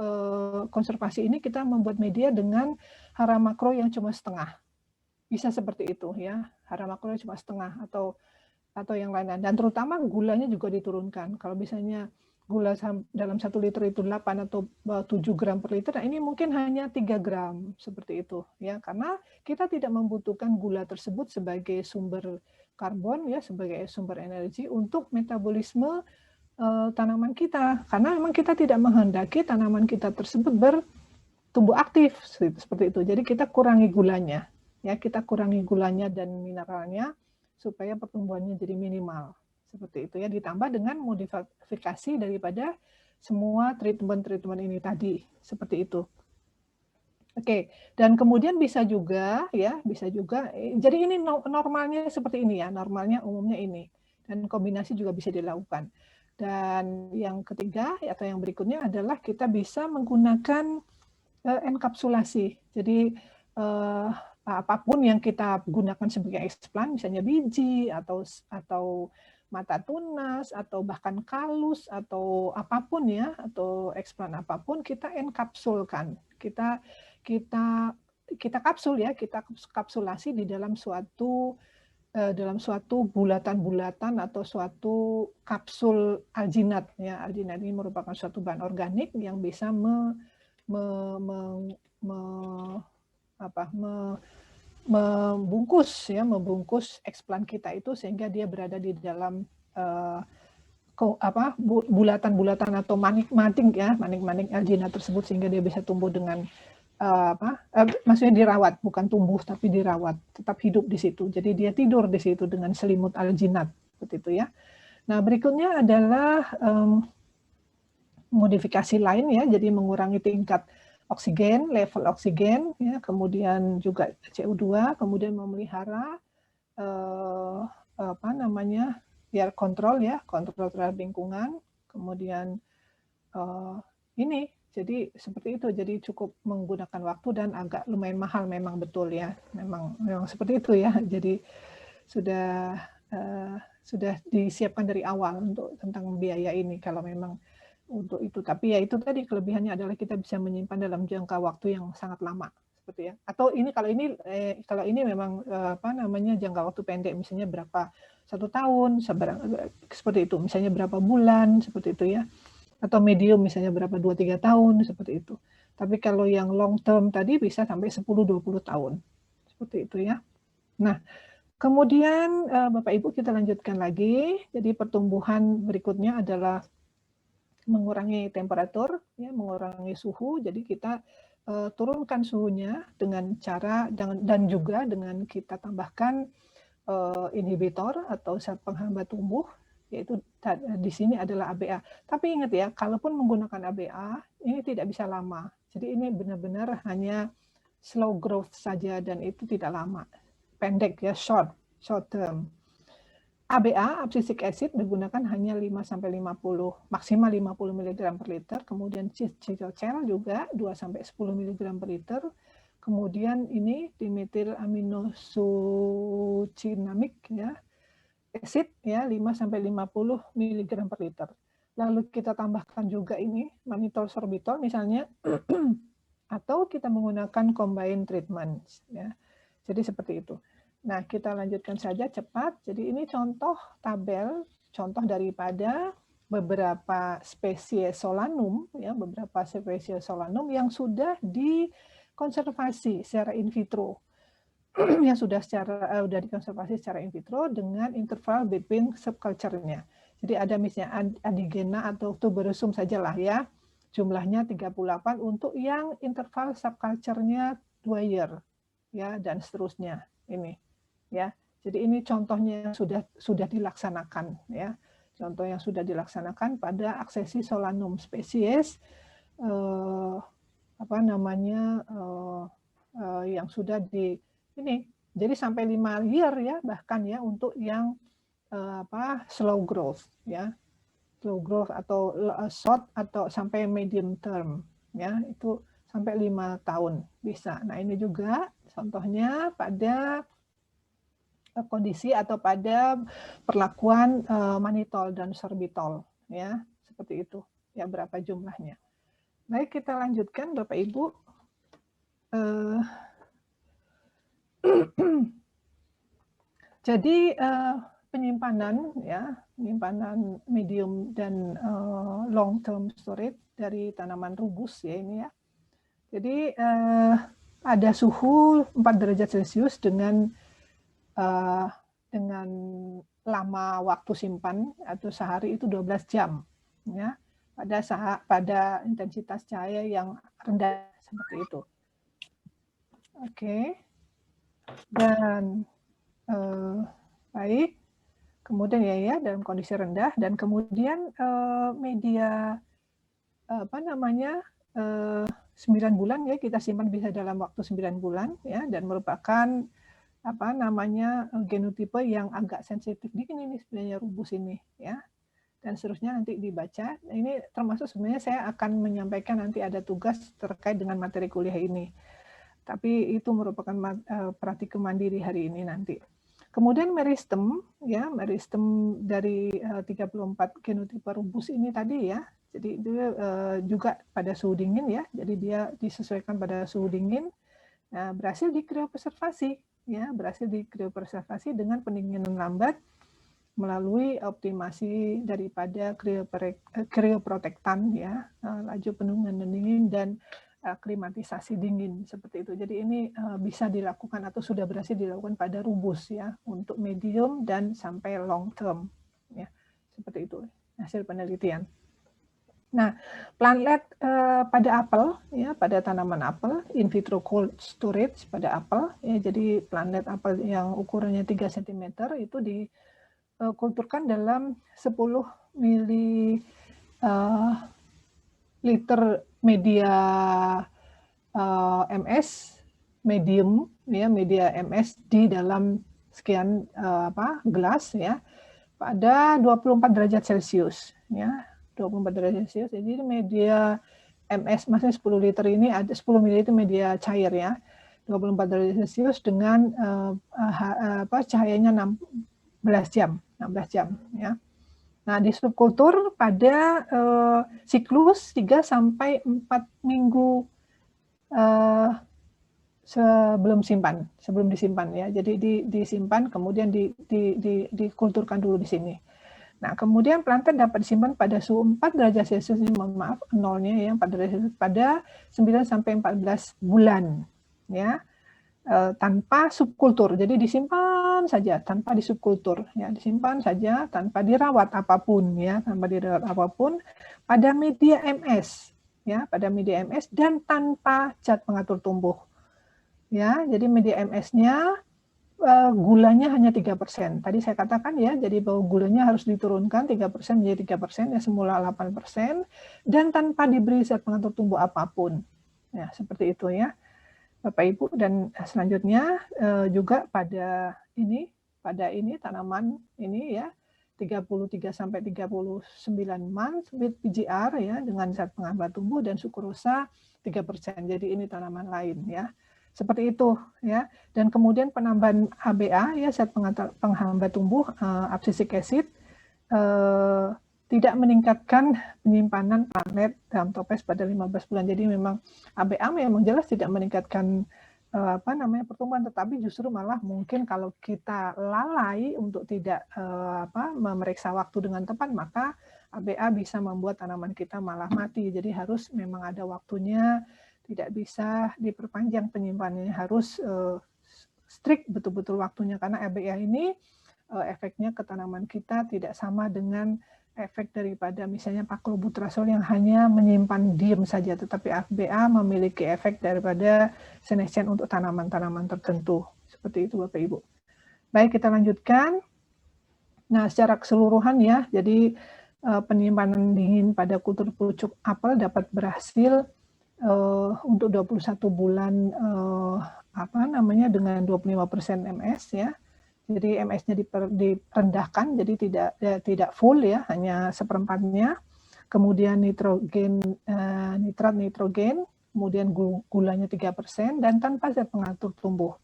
konservasi ini kita membuat media dengan hara makro yang cuma setengah. Bisa seperti itu ya, hara makro cuma setengah atau yang lain-lain. Dan terutama gulanya juga diturunkan. Kalau misalnya gula dalam 1 liter itu 8 atau 7 gram per liter, nah ini mungkin hanya 3 gram seperti itu ya, karena kita tidak membutuhkan gula tersebut sebagai sumber karbon ya, sebagai sumber energi untuk metabolisme tanaman kita, karena memang kita tidak menghendaki tanaman kita tersebut bertumbuh aktif seperti itu. Jadi kita kurangi gulanya ya, kita kurangi gulanya dan mineralnya supaya pertumbuhannya jadi minimal. Seperti itu ya, ditambah dengan modifikasi daripada semua treatment-treatment ini tadi, seperti itu. Oke, dan kemudian bisa juga ya, jadi ini normalnya seperti ini ya, normalnya umumnya ini. Dan kombinasi juga bisa dilakukan. Dan yang ketiga atau yang berikutnya adalah kita bisa menggunakan enkapsulasi. Jadi apapun yang kita gunakan sebagai eksplan, misalnya biji atau mata tunas atau bahkan kalus atau apapun ya, atau eksplan apapun, kita enkapsulkan. Kita kapsul ya, kita kapsulasi di dalam suatu bulatan-bulatan atau suatu kapsul alginat ya. Alginat ini merupakan suatu bahan organik yang bisa membungkus eksplan kita itu sehingga dia berada di dalam bulatan-bulatan atau manik-manik alginat tersebut, sehingga dia bisa tumbuh dengan maksudnya dirawat, bukan tumbuh tapi dirawat, tetap hidup di situ. Jadi dia tidur di situ dengan selimut alginat seperti itu ya. Nah, berikutnya adalah modifikasi lain ya, jadi mengurangi tingkat oksigen, level oksigen, ya, kemudian juga CO2, kemudian memelihara biar kontrol terhadap lingkungan, kemudian ini, jadi seperti itu, jadi cukup menggunakan waktu dan agak lumayan mahal memang, betul ya, memang seperti itu ya, jadi sudah disiapkan dari awal untuk tentang biaya ini kalau memang untuk itu. Tapi ya itu tadi kelebihannya adalah kita bisa menyimpan dalam jangka waktu yang sangat lama seperti ya. Atau ini kalau ini memang jangka waktu pendek, misalnya berapa 1 tahun seperti itu, misalnya berapa bulan seperti itu ya. Atau medium misalnya berapa 2-3 tahun seperti itu. Tapi kalau yang long term tadi bisa sampai 10-20 tahun. Seperti itu ya. Nah, kemudian Bapak Ibu kita lanjutkan lagi. Jadi pertumbuhan berikutnya adalah mengurangi temperatur, ya, mengurangi suhu. Jadi kita turunkan suhunya dengan cara dan juga dengan kita tambahkan inhibitor atau zat penghambat tumbuh, yaitu di sini adalah ABA. Tapi ingat ya, kalaupun menggunakan ABA ini tidak bisa lama. Jadi ini benar-benar hanya slow growth saja dan itu tidak lama, pendek ya, short term. ABA, abscisic acid, digunakan hanya 5-50, maksimal 50 mg per liter. Kemudian citrocel juga 2-10 mg per liter. Kemudian ini dimetil aminosuccinamic ya, acid ya 5-50 mg per liter. Lalu kita tambahkan juga ini mannitol sorbitol misalnya, atau kita menggunakan combined treatment ya. Jadi seperti itu. Nah, kita lanjutkan saja cepat. Jadi ini contoh tabel, contoh daripada beberapa spesies Solanum ya, beberapa spesies Solanum yang sudah dikonservasi secara in vitro. Yang sudah dikonservasi secara in vitro dengan interval between subculture-nya. Jadi ada misalnya Adigena atau Tuberosum sajalah ya. Jumlahnya 38 untuk yang interval subculture-nya 2 year ya, dan seterusnya ini. Ya, jadi ini contohnya yang sudah dilaksanakan ya, contoh yang sudah dilaksanakan pada aksesi Solanum spesies yang sudah ini. Jadi sampai 5 year ya bahkan ya untuk yang slow growth ya. Slow growth atau short atau sampai medium term ya, itu sampai 5 tahun bisa. Nah, ini juga contohnya pada kondisi atau pada perlakuan mannitol dan sorbitol ya, seperti itu. Ya, berapa jumlahnya. Baik, kita lanjutkan Bapak Ibu. Jadi penyimpanan medium dan long term storage dari tanaman rubus ya ini ya. Jadi ada suhu 4 derajat Celcius dengan lama waktu simpan atau sehari itu 12 jam ya. Pada intensitas cahaya yang rendah seperti itu. Oke. Dan baik, kemudian ya dalam kondisi rendah dan kemudian media 9 bulan ya kita simpan bisa dalam waktu 9 bulan ya dan merupakan genotipe yang agak sensitif dingin ini sebenarnya rubus ini ya dan seterusnya nanti dibaca. Ini termasuk sebenarnya saya akan menyampaikan nanti ada tugas terkait dengan materi kuliah ini. Tapi itu merupakan praktikum mandiri hari ini nanti. Kemudian meristem, ya meristem dari 34 genotipe rubus ini tadi ya. Jadi itu juga pada suhu dingin ya. Jadi dia disesuaikan pada suhu dingin. Nah, berhasil dikriopreservasi, ya berhasil dikriopreservasi dengan pendinginan lambat melalui optimasi daripada krioprotektan ya, laju pendinginan dingin dan klimatisasi dingin seperti itu. Jadi ini bisa dilakukan atau sudah berhasil dilakukan pada rubus ya untuk medium dan sampai long term ya. Seperti itu hasil penelitian. Nah, plantlet pada apel ya, pada tanaman apel, in vitro cold storage pada apel ya. Jadi plantlet apel yang ukurannya 3 cm itu dikulturkan dalam 10 ml media MS medium ya, media MS di dalam sekian gelas ya pada 24 derajat Celcius ya, 24 derajat Celcius. Jadi media MS maksudnya 10 liter ini ada 10 ml itu media cair ya, 24 derajat Celcius dengan cahayanya 16 jam ya. Nah, di subkultur pada siklus 3 sampai 4 minggu sebelum disimpan ya. Jadi disimpan kemudian dikulturkan dulu di sini. Nah, kemudian planter dapat disimpan pada suhu 4 derajat Celcius, mohon maaf, nolnya ya 4 derajat Celcius pada 9 sampai 14 bulan ya. Tanpa subkultur. Jadi disimpan saja tanpa disubkultur ya, disimpan saja tanpa dirawat apapun ya, tanpa dirawat apapun pada media MS ya, pada media MS dan tanpa zat pengatur tumbuh. Ya, jadi media MS-nya gulanya hanya 3%. Tadi saya katakan ya, jadi bahwa gulanya harus diturunkan 3% menjadi 3% ya, semula 8% dan tanpa diberi zat pengatur tumbuh apapun. Ya, seperti itu ya. Bapak Ibu, dan selanjutnya juga pada ini tanaman ini ya 33 sampai 39 months with PGR ya dengan zat penghambat tumbuh dan sukrosa 3%. Jadi ini tanaman lain ya. Seperti itu ya. Dan kemudian penambahan ABA ya, zat penghambat tumbuh abscisic acid tidak meningkatkan penyimpanan plantlet dalam toples pada 15 bulan. Jadi memang ABA memang jelas tidak meningkatkan pertumbuhan, tetapi justru malah mungkin kalau kita lalai untuk tidak memeriksa waktu dengan tepat, maka ABA bisa membuat tanaman kita malah mati. Jadi harus memang ada waktunya, tidak bisa diperpanjang penyimpanannya, harus strict betul-betul waktunya, karena ABA ini efeknya ke tanaman kita tidak sama dengan efek daripada misalnya Paclobutrazol yang hanya menyimpan diem saja, tetapi ABA memiliki efek daripada senescen untuk tanaman-tanaman tertentu. Seperti itu Bapak Ibu. Baik, kita lanjutkan. Nah, secara keseluruhan ya, jadi penyimpanan dingin pada kultur pucuk apel dapat berhasil untuk 21 bulan dengan 25% MS ya. Jadi MS-nya direndahkan, jadi tidak full ya, hanya seperempatnya. Kemudian nitrat nitrogen, kemudian gulanya 3% dan tanpa zat pengatur tumbuh.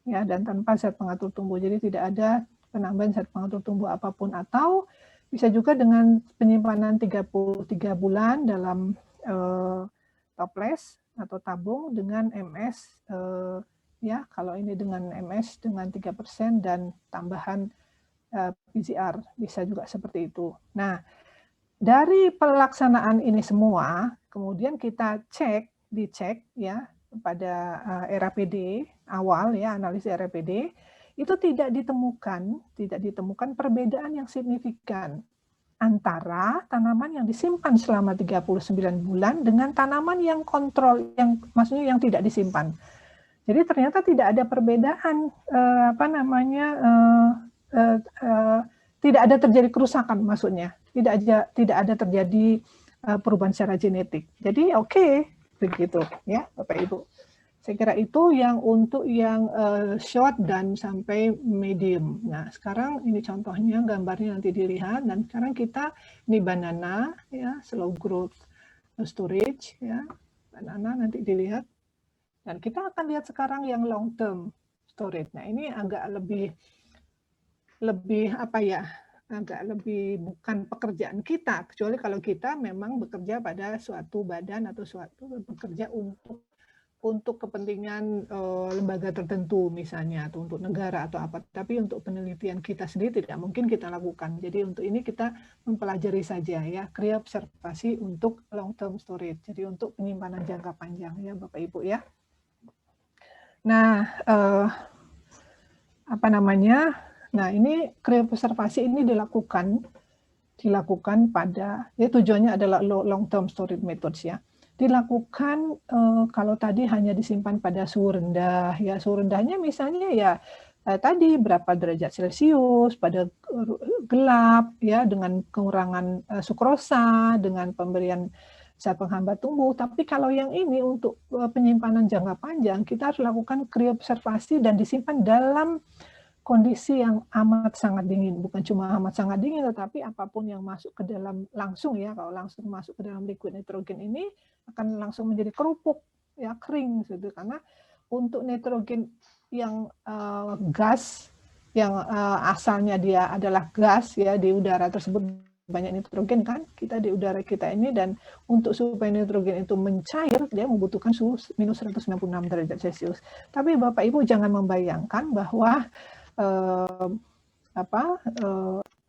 Ya, dan tanpa zat pengatur tumbuh. Jadi tidak ada penambahan zat pengatur tumbuh apapun, atau bisa juga dengan penyimpanan 33 bulan dalam toples atau tabung dengan MS ya, kalau ini dengan MS dengan 3% dan tambahan PCR, bisa juga seperti itu. Nah, dari pelaksanaan ini semua, kemudian kita dicek ya pada RAPD awal ya, analisis RAPD, itu tidak ditemukan perbedaan yang signifikan antara tanaman yang disimpan selama 39 bulan dengan tanaman yang kontrol, yang maksudnya yang tidak disimpan. Jadi ternyata tidak ada perbedaan tidak ada terjadi kerusakan, maksudnya tidak ada terjadi perubahan secara genetik. Jadi oke, begitu ya Bapak Ibu. Saya kira itu yang untuk yang short dan sampai medium. Nah, sekarang ini contohnya, gambarnya nanti dilihat. Dan sekarang kita, ini banana, ya, slow growth storage, ya, banana nanti dilihat. Dan kita akan lihat sekarang yang long term storage. Nah, ini agak lebih agak lebih bukan pekerjaan kita, kecuali kalau kita memang bekerja pada suatu badan atau suatu bekerja untuk kepentingan lembaga tertentu misalnya, atau untuk negara atau apa. Tapi untuk penelitian kita sendiri tidak mungkin kita lakukan. Jadi untuk ini kita mempelajari saja ya, kriobservasi untuk long term storage. Jadi untuk penyimpanan jangka panjang ya Bapak Ibu ya. Nah, Nah, ini kriobservasi ini dilakukan pada, ya tujuannya adalah long term storage methods ya. Dilakukan kalau tadi hanya disimpan pada suhu rendah, ya suhu rendahnya misalnya ya tadi berapa derajat Celcius, pada gelap ya, dengan pengurangan sukrosa, dengan pemberian zat penghambat tumbuh. Tapi kalau yang ini untuk penyimpanan jangka panjang, kita harus lakukan kriobservasi dan disimpan dalam kondisi yang amat sangat dingin, bukan cuma amat sangat dingin, tetapi apapun yang masuk ke dalam langsung ya, kalau langsung masuk ke dalam liquid nitrogen ini akan langsung menjadi kerupuk ya, kering gitu. Karena untuk nitrogen yang gas, yang asalnya dia adalah gas ya, di udara tersebut banyak nitrogen kan, kita di udara kita ini, dan untuk supaya nitrogen itu mencair dia membutuhkan suhu minus 196 derajat Celcius. Tapi Bapak Ibu jangan membayangkan bahwa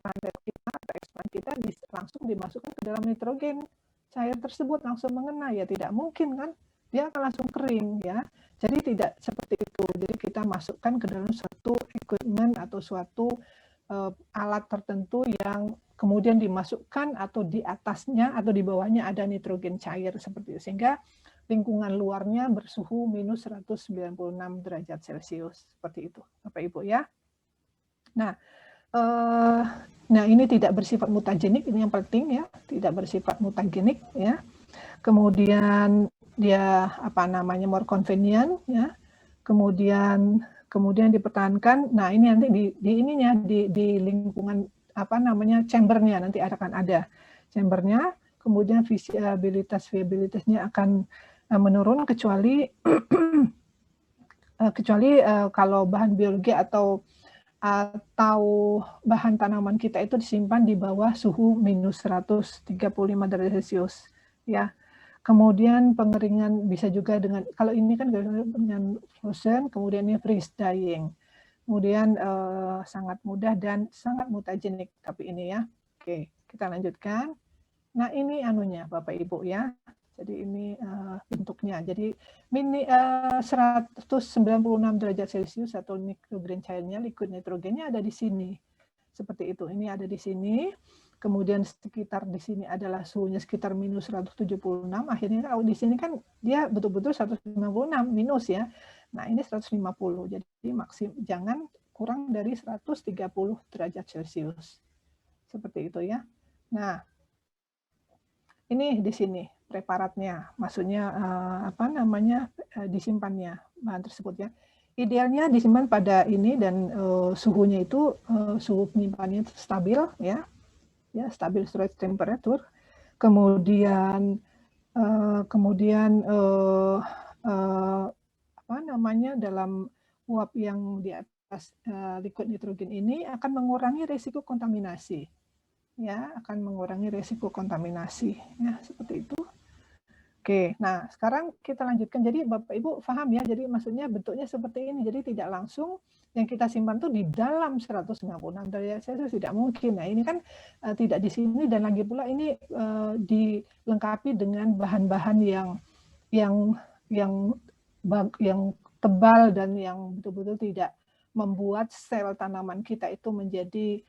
planet kita atau expand kita langsung dimasukkan ke dalam nitrogen cair tersebut, langsung mengena, ya tidak mungkin kan, dia akan langsung kering ya. Jadi tidak seperti itu. Jadi kita masukkan ke dalam suatu equipment atau suatu alat tertentu yang kemudian dimasukkan, atau di atasnya atau di bawahnya ada nitrogen cair seperti itu, sehingga lingkungan luarnya bersuhu minus 196 derajat Celcius seperti itu Bapak Ibu ya. Nah, ini tidak bersifat mutagenik, ini yang penting ya, tidak bersifat mutagenik ya. Kemudian dia more convenient ya. Kemudian dipertahankan. Nah, ini nanti di lingkungan chambernya nanti akan ada chambernya. Kemudian viabilitasnya akan menurun kecuali kalau bahan biologi atau bahan tanaman kita itu disimpan di bawah suhu minus 135 derajat Celcius ya. Kemudian pengeringan bisa juga dengan, kalau ini kan dengan frozen, kemudian ini freeze drying. Kemudian sangat mudah dan sangat mutagenik tapi ini ya. Oke, kita lanjutkan. Nah, ini anunya Bapak Ibu ya. Jadi ini bentuknya. Jadi 196 derajat Celcius atau nitrogen cairnya, liquid nitrogennya ada di sini. Seperti itu. Ini ada di sini. Kemudian sekitar di sini adalah suhunya sekitar minus 176. Akhirnya kalau di sini kan dia betul-betul 156 minus ya. Nah, ini 150. Jadi jangan kurang dari 130 derajat Celcius. Seperti itu ya. Nah, Ini di sini preparatnya, maksudnya apa namanya disimpannya bahan tersebut ya. Idealnya disimpan pada ini dan suhunya itu suhu penyimpanannya stabil ya, stabil storage temperature. Kemudian apa namanya dalam uap yang di atas liquid nitrogen ini akan mengurangi risiko kontaminasi. Ya, akan mengurangi risiko kontaminasi ya, seperti itu. Oke, nah sekarang kita lanjutkan. Jadi Bapak Ibu paham ya, jadi maksudnya bentuknya seperti ini. Jadi tidak langsung yang kita simpan tuh di dalam 196 derajat Celcius, tidak mungkin. Nah ini kan tidak di sini, dan lagi pula ini dilengkapi dengan bahan-bahan yang tebal dan yang betul-betul tidak membuat sel tanaman kita itu menjadi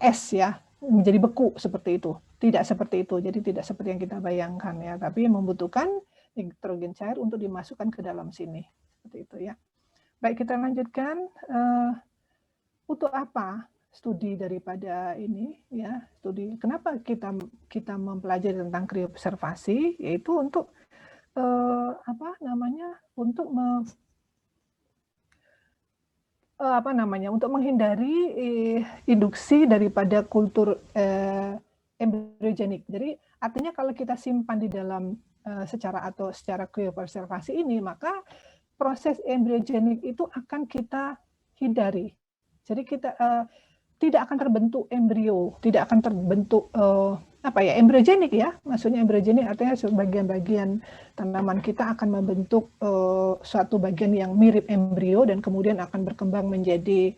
es ya, menjadi beku seperti itu. Tidak seperti itu. Jadi tidak seperti yang kita bayangkan ya, tapi membutuhkan nitrogen cair untuk dimasukkan ke dalam sini. Seperti itu ya. Baik, kita lanjutkan. Untuk apa studi daripada ini ya? Studi kenapa kita mempelajari tentang kriobservasi, yaitu untuk apa namanya? Untuk untuk menghindari induksi daripada kultur embryogenik. Jadi artinya kalau kita simpan di dalam secara kriopreservasi ini, maka proses embryogenik itu akan kita hindari. Jadi kita tidak akan terbentuk embrio, tidak akan terbentuk embryogenik ya. Maksudnya embryogenik artinya bagian-bagian tanaman kita akan membentuk suatu bagian yang mirip embrio dan kemudian akan berkembang menjadi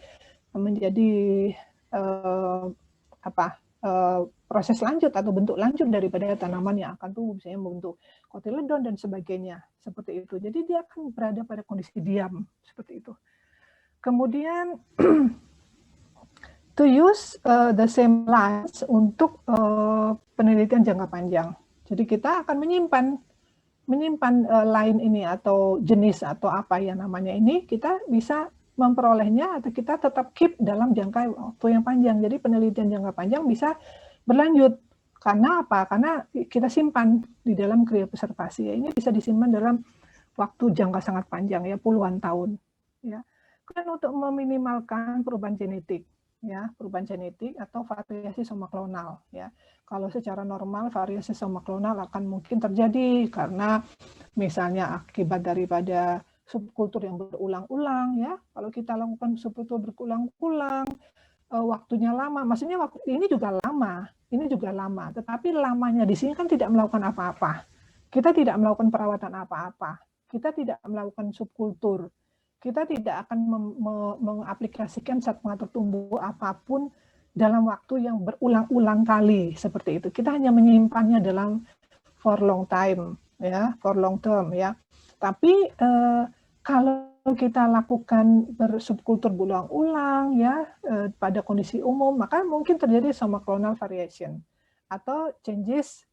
proses lanjut atau bentuk lanjut daripada tanaman yang akan tumbuh, misalnya membentuk kotiledon dan sebagainya, seperti itu. Jadi dia akan berada pada kondisi diam seperti itu. Kemudian to use the same lines untuk penelitian jangka panjang. Jadi kita akan menyimpan line ini atau jenis atau apa ya namanya ini, kita bisa memperolehnya atau kita tetap keep dalam jangka waktu yang panjang. Jadi penelitian jangka panjang bisa berlanjut. Karena apa? Karena kita simpan di dalam kriopreservasi. Ya, ini bisa disimpan dalam waktu jangka sangat panjang ya, puluhan tahun. Ya. Kemudian untuk meminimalkan perubahan genetik. Ya, perubahan genetik atau variasi somaklonal ya. Kalau secara normal variasi somaklonal akan mungkin terjadi karena misalnya akibat daripada subkultur yang berulang-ulang ya. Kalau kita lakukan subkultur berulang-ulang, waktunya lama, maksudnya waktu ini juga lama, tetapi lamanya di sini kan tidak melakukan apa-apa. Kita tidak melakukan perawatan apa-apa. Kita tidak melakukan subkultur. Kita tidak akan mengaplikasikan zat pengatur tumbuh apapun dalam waktu yang berulang-ulang kali seperti itu. Kita hanya menyimpannya dalam for long time ya, for long term ya. Tapi kalau kita lakukan bersubkultur berulang-ulang ya pada kondisi umum, maka mungkin terjadi somaklonal variation atau changes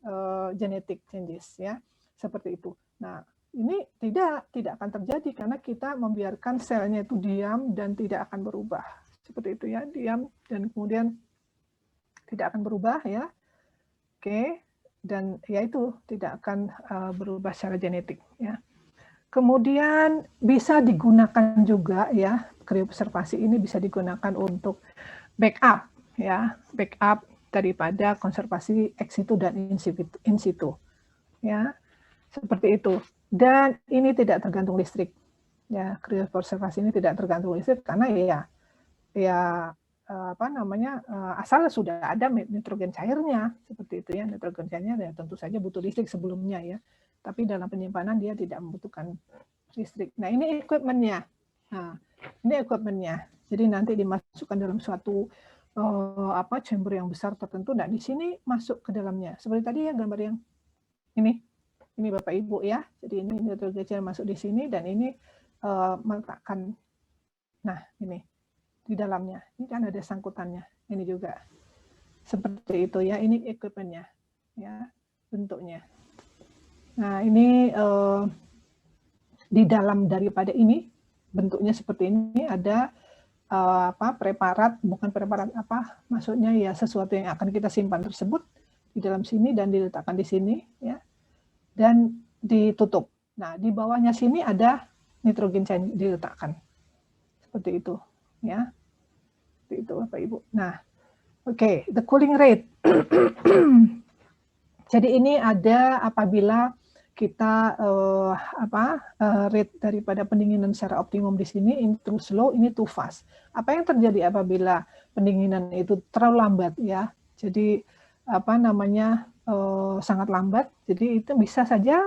genetic changes ya, seperti itu. Nah, ini tidak akan terjadi karena kita membiarkan selnya itu diam dan tidak akan berubah. Seperti itu ya, diam dan kemudian tidak akan berubah ya. Oke, dan ya itu tidak akan berubah secara genetik ya. Kemudian bisa digunakan juga ya, kriopreservasi ini bisa digunakan untuk backup ya, backup daripada konservasi ex situ dan in situ. Ya. Seperti itu. Dan ini tidak tergantung listrik. Ya, kriopreservasi ini tidak tergantung listrik karena asal sudah ada nitrogen cairnya seperti itu ya. Nitrogen cairnya ya tentu saja butuh listrik sebelumnya ya. Tapi dalam penyimpanan dia tidak membutuhkan listrik. Nah, ini equipment-nya. Nah, ini equipment-nya. Jadi nanti dimasukkan dalam suatu chamber yang besar tertentu. Nah, di sini masuk ke dalamnya. Seperti tadi ya gambar yang ini. Ini Bapak Ibu ya. Jadi ini nitrogen cair masuk di sini dan ini meletakkan. Nah, ini di dalamnya. Ini kan ada sangkutannya. Ini juga. Seperti itu ya. Ini equipment-nya. Ya, bentuknya. Nah, ini di dalam daripada ini bentuknya seperti ini ada preparat, bukan preparat apa, maksudnya ya sesuatu yang akan kita simpan tersebut di dalam sini dan diletakkan di sini, ya, dan ditutup. Nah, di bawahnya sini ada nitrogen cair diletakkan, seperti itu, ya, seperti itu Bapak Ibu. Nah, oke, the cooling rate. Jadi ini ada apabila kita rate daripada pendinginan secara optimum di sini, ini too slow, ini too fast. Apa yang terjadi apabila pendinginan itu terlalu lambat, ya? Jadi sangat lambat. Jadi itu bisa saja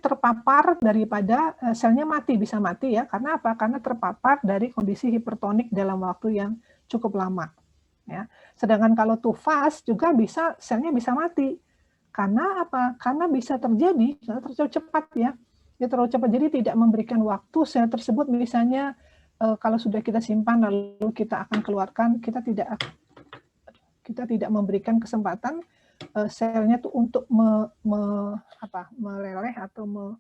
terpapar daripada selnya bisa mati, ya. Karena apa? Karena terpapar dari kondisi hipertonik dalam waktu yang cukup lama, ya. Sedangkan kalau too fast juga bisa selnya bisa mati. Karena apa? Karena bisa terjadi terlalu cepat, ya. Ya terlalu cepat, jadi tidak memberikan waktu sel tersebut, misalnya kalau sudah kita simpan lalu kita akan keluarkan, kita tidak memberikan kesempatan selnya tuh untuk meleleh atau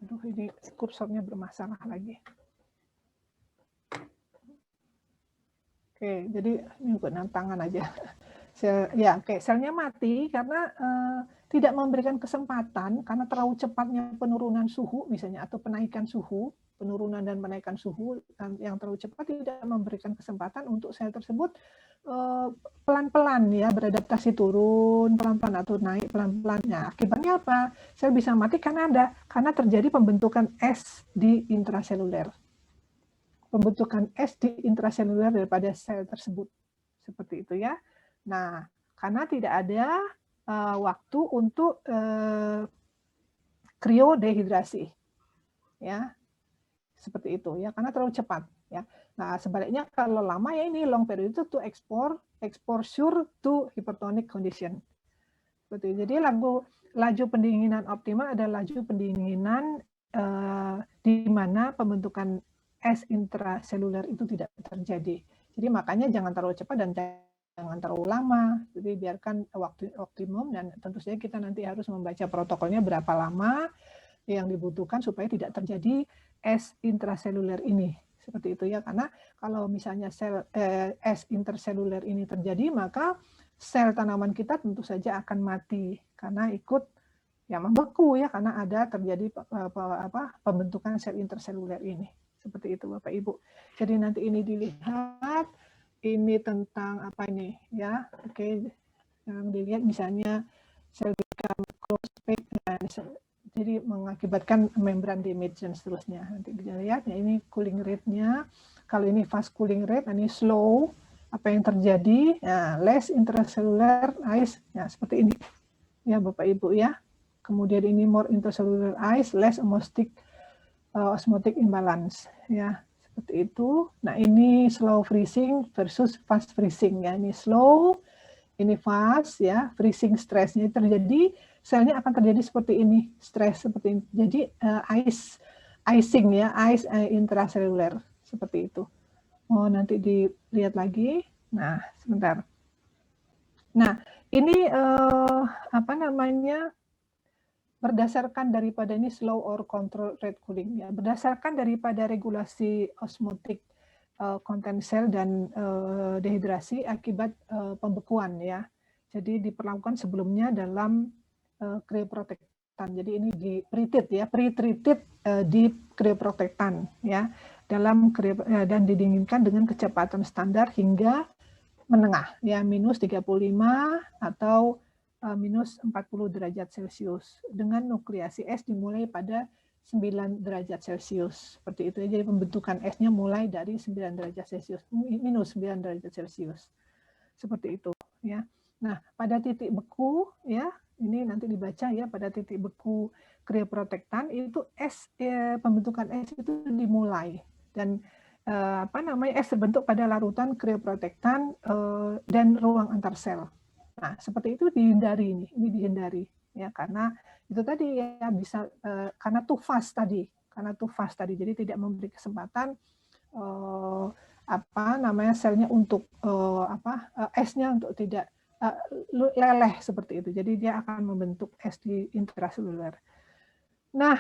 aduh, ini kursornya bermasalah lagi. Oke, jadi ini bukan tangan aja. Selnya mati karena tidak memberikan kesempatan, karena terlalu cepatnya penurunan suhu misalnya, atau penurunan dan penaikan suhu yang terlalu cepat, tidak memberikan kesempatan untuk sel tersebut pelan-pelan, ya, beradaptasi, turun pelan-pelan atau naik pelan-pelan. Nah, akibatnya apa? Sel bisa mati karena terjadi pembentukan es di intraseluler. Pembentukan es di intraseluler daripada sel tersebut. Seperti itu, ya. Nah, karena tidak ada waktu untuk kriodehidrasi, ya, seperti itu, ya, karena terlalu cepat, ya. Nah, sebaliknya kalau lama, ya, ini long period itu to exposure to hypertonic condition. Seperti itu. Jadi laju pendinginan optimal adalah laju pendinginan di mana pembentukan es intraseluler itu tidak terjadi. Jadi makanya jangan terlalu cepat dan jangan terlalu lama, jadi biarkan waktu optimum, dan tentu saja kita nanti harus membaca protokolnya berapa lama yang dibutuhkan supaya tidak terjadi es intraseluler ini, seperti itu, ya. Karena kalau misalnya es intraseluler ini terjadi, maka sel tanaman kita tentu saja akan mati karena ikut, ya, membeku, ya, karena ada terjadi pembentukan sel intraseluler ini, seperti itu Bapak Ibu. Jadi nanti ini dilihat. Ini tentang apa ini, ya, oke, yang dilihat misalnya sel macrospec, jadi mengakibatkan membran damage dan seterusnya. Nanti dilihat, ya, ini cooling rate-nya. Kalau ini fast cooling rate, ini slow, apa yang terjadi? Nah, less intracellular ice, ya, seperti ini, ya Bapak Ibu, ya. Kemudian ini more intracellular ice, less osmotic imbalance, ya. Seperti itu. Nah, ini slow freezing versus fast freezing, ya. Ini slow, ini fast, ya. Freezing stressnya terjadi, selnya akan terjadi seperti ini, stress seperti ini. Jadi icing, ya, ice intraseluler, seperti itu. Oh, nanti dilihat lagi. Nah, sebentar. Nah, ini berdasarkan daripada ini slow or control rate cooling, ya, berdasarkan daripada regulasi osmotic content cell dan dehidrasi akibat pembekuan, ya. Jadi diperlakukan sebelumnya dalam cryoprotectant. Jadi ini di pre-treated di cryoprotectant, ya, dan didinginkan dengan kecepatan standar hingga menengah, ya, minus 35 atau minus 40 derajat Celcius, dengan nukleasi es dimulai pada 9 derajat Celcius. Seperti itu. Jadi pembentukan esnya mulai dari 9 derajat Celcius, minus 9 derajat Celcius. Seperti itu, ya. Nah, pada titik beku, ya, ini nanti dibaca, ya, pada titik beku cryoprotectant itu pembentukan es itu dimulai, dan es terbentuk pada larutan cryoprotectant dan ruang antar sel. Nah, seperti itu dihindari, ini dihindari, ya, karena itu tadi, ya, bisa karena too fast tadi, jadi tidak memberi kesempatan selnya untuk esnya untuk tidak leleh seperti itu. Jadi dia akan membentuk es di intraseluler. Nah,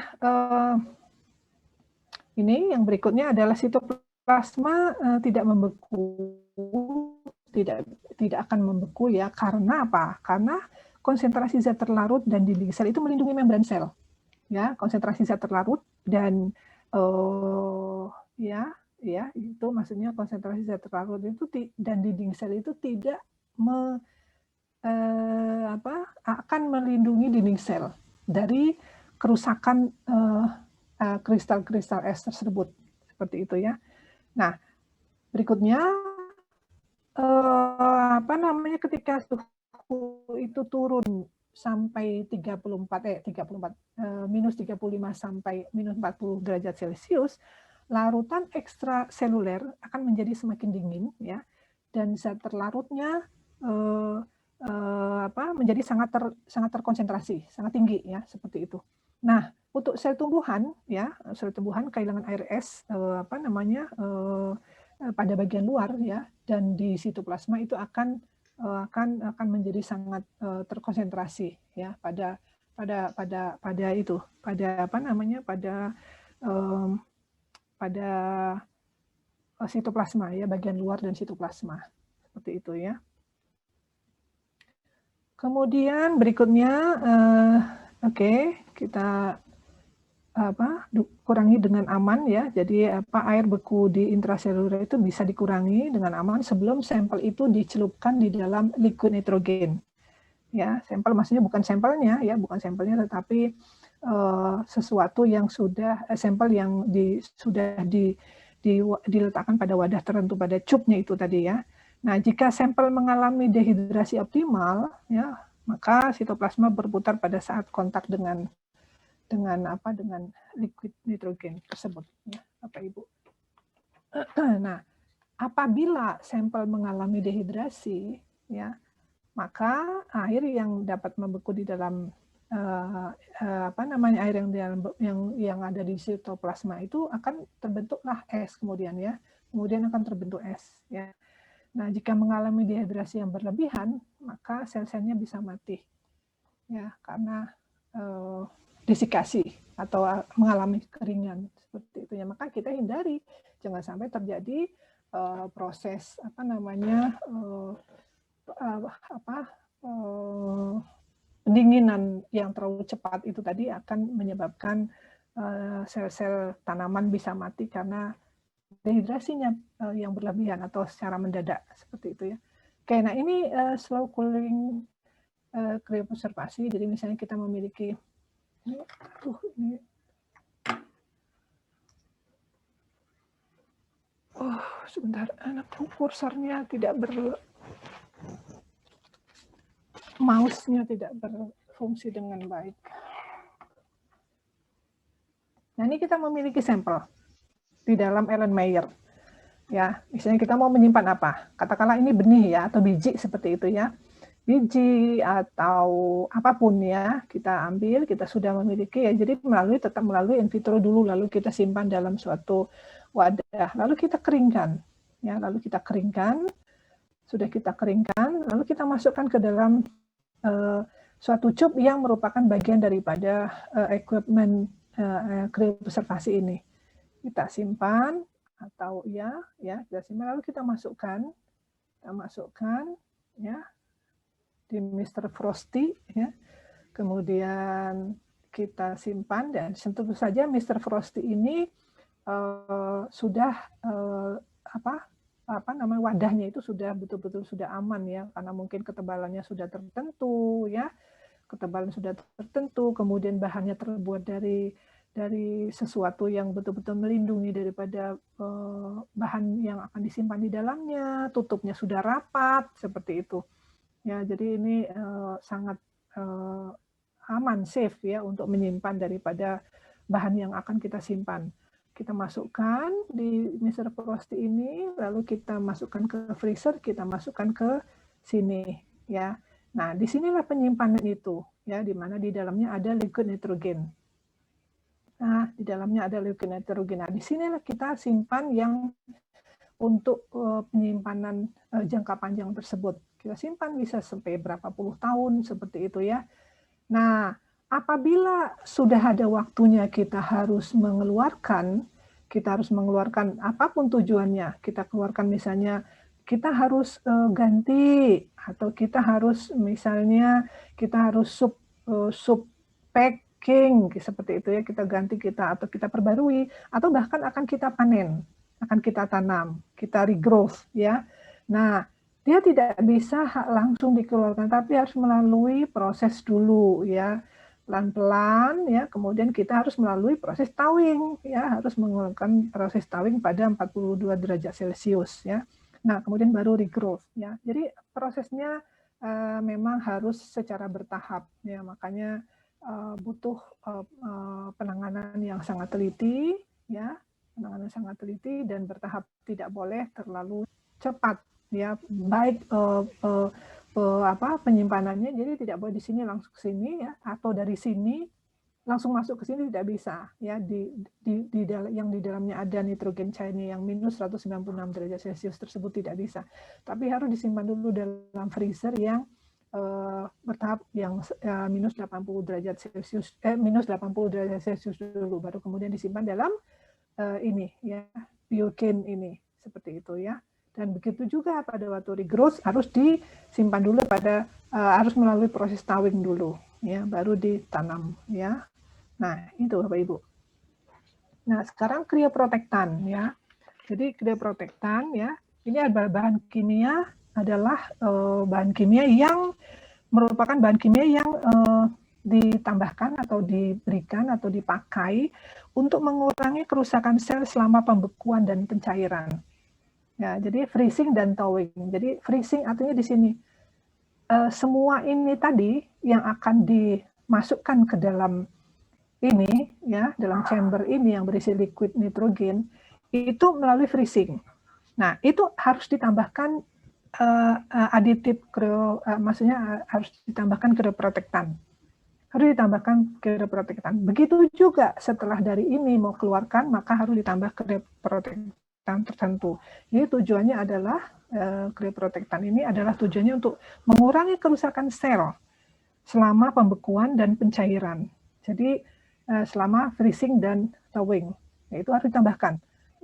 ini yang berikutnya adalah sitoplasma tidak membeku tidak akan membeku ya. Karena apa? Karena konsentrasi zat terlarut dan dinding sel itu melindungi membran sel. Ya, konsentrasi zat terlarut dan ya itu maksudnya konsentrasi zat terlarut itu dan dinding sel itu tidak akan melindungi dinding sel dari kerusakan kristal-kristal es tersebut, seperti itu ya. Nah, berikutnya ketika suhu itu turun sampai minus 35 sampai minus 40 derajat Celcius, larutan ekstraseluler akan menjadi semakin dingin ya, dan zat terlarutnya menjadi sangat terkonsentrasi, sangat tinggi ya, seperti itu. Nah, untuk sel tumbuhan ya, sel tumbuhan kehilangan air es pada bagian luar ya, dan di sitoplasma itu akan menjadi sangat terkonsentrasi ya pada sitoplasma ya, bagian luar dan sitoplasma, seperti itu ya. Kemudian berikutnya kita kurangi dengan aman ya. Jadi air beku di intraseluler itu bisa dikurangi dengan aman sebelum sampel itu dicelupkan di dalam liquid nitrogen. Ya, sampel maksudnya bukan sampelnya ya, bukan sampelnya, tetapi sesuatu yang sampel yang sudah diletakkan pada wadah tertentu, pada cupnya itu tadi ya. Nah, jika sampel mengalami dehidrasi optimal ya, maka sitoplasma berputar pada saat kontak dengan liquid nitrogen tersebut ya, Bapak Ibu. Nah, apabila sampel mengalami dehidrasi ya, maka air yang dapat membeku di dalam air yang ada di sitoplasma itu akan terbentuklah es kemudian ya. Kemudian akan terbentuk es ya. Nah, jika mengalami dehidrasi yang berlebihan, maka sel-selnya bisa mati ya, karena desikasi atau mengalami kekeringan seperti itu ya. Maka kita hindari jangan sampai terjadi proses pendinginan yang terlalu cepat itu tadi akan menyebabkan sel-sel tanaman bisa mati karena dehidrasinya yang berlebihan atau secara mendadak seperti itu ya. Oke, nah ini slow cooling kriopreservasi. Jadi misalnya kita memiliki sebentar, anak kursornya tidak mouse-nya tidak berfungsi dengan baik. Nah, ini kita memiliki sampel di dalam Erlenmeyer. Ya, misalnya kita mau menyimpan apa? Katakanlah ini benih ya, atau biji seperti itu ya. Biji atau apapun ya, kita ambil, kita sudah memiliki ya. Jadi tetap melalui in vitro dulu, lalu kita simpan dalam suatu wadah, lalu kita keringkan. Ya, lalu kita keringkan, sudah kita keringkan, lalu kita masukkan ke dalam suatu cup yang merupakan bagian daripada equipment kriopreservasi ini. Kita simpan atau kita simpan, lalu kita masukkan ya di Mr. Frosty ya. Kemudian kita simpan, dan tentu saja Mr. Frosty ini sudah wadahnya itu sudah betul-betul sudah aman ya, karena mungkin ketebalannya sudah tertentu ya. Ketebalan sudah tertentu, kemudian bahannya terbuat dari sesuatu yang betul-betul melindungi daripada bahan yang akan disimpan di dalamnya, tutupnya sudah rapat seperti itu. Ya, jadi ini sangat aman, safe ya, untuk menyimpan daripada bahan yang akan kita simpan. Kita masukkan di Mr. Frosty ini, lalu kita masukkan ke freezer, kita masukkan ke sini ya. Nah, disinilah penyimpanan itu ya, di mana di dalamnya ada liquid nitrogen. Nah, di dalamnya ada liquid nitrogen. Nah, disinilah kita simpan yang untuk penyimpanan jangka panjang tersebut. Kita simpan bisa sampai berapa puluh tahun seperti itu ya. Nah, apabila sudah ada waktunya kita harus mengeluarkan apapun tujuannya. Kita keluarkan misalnya kita harus ganti, atau kita harus misalnya kita harus sub packing seperti itu ya, kita ganti atau kita perbarui, atau bahkan akan kita panen, akan kita tanam, kita regrowth ya. Nah, dia tidak bisa langsung dikeluarkan, tapi harus melalui proses dulu ya, pelan-pelan ya. Kemudian kita harus melalui proses thawing ya, harus melakukan proses thawing pada 42 derajat Celcius ya. Nah, kemudian baru regrowth ya. Jadi prosesnya memang harus secara bertahap ya, makanya butuh penanganan yang sangat teliti ya, penanganan sangat teliti dan bertahap, tidak boleh terlalu cepat ya, baik penyimpanannya, jadi tidak boleh di sini langsung ke sini ya, atau dari sini langsung masuk ke sini, tidak bisa ya, yang di dalamnya ada nitrogen cairnya yang minus 196 derajat Celcius tersebut tidak bisa, tapi harus disimpan dulu dalam freezer yang bertahap, yang minus 80 derajat Celcius, minus 80 derajat Celcius dulu, baru kemudian disimpan dalam ini ya, biogen ini, seperti itu ya. Dan begitu juga pada waktu regrowth harus disimpan dulu harus melalui proses thawing dulu ya, baru ditanam ya. Nah, itu Bapak Ibu. Nah, sekarang krioprotektan ya. Jadi krioprotektan ya, ini adalah bahan kimia yang merupakan bahan kimia yang ditambahkan atau diberikan atau dipakai untuk mengurangi kerusakan sel selama pembekuan dan pencairan. Ya, jadi freezing dan thawing. Jadi freezing artinya di sini semua ini tadi yang akan dimasukkan ke dalam ini ya, dalam chamber ini yang berisi liquid nitrogen itu melalui freezing. Nah, itu harus ditambahkan aditif maksudnya harus ditambahkan krioprotektan. Harus ditambahkan krioprotektan. Begitu juga setelah dari ini mau keluarkan, maka harus ditambah krioprotektan tertentu. Jadi tujuannya adalah krioprotektan ini adalah tujuannya untuk mengurangi kerusakan sel selama pembekuan dan pencairan. Jadi selama freezing dan thawing, itu harus ditambahkan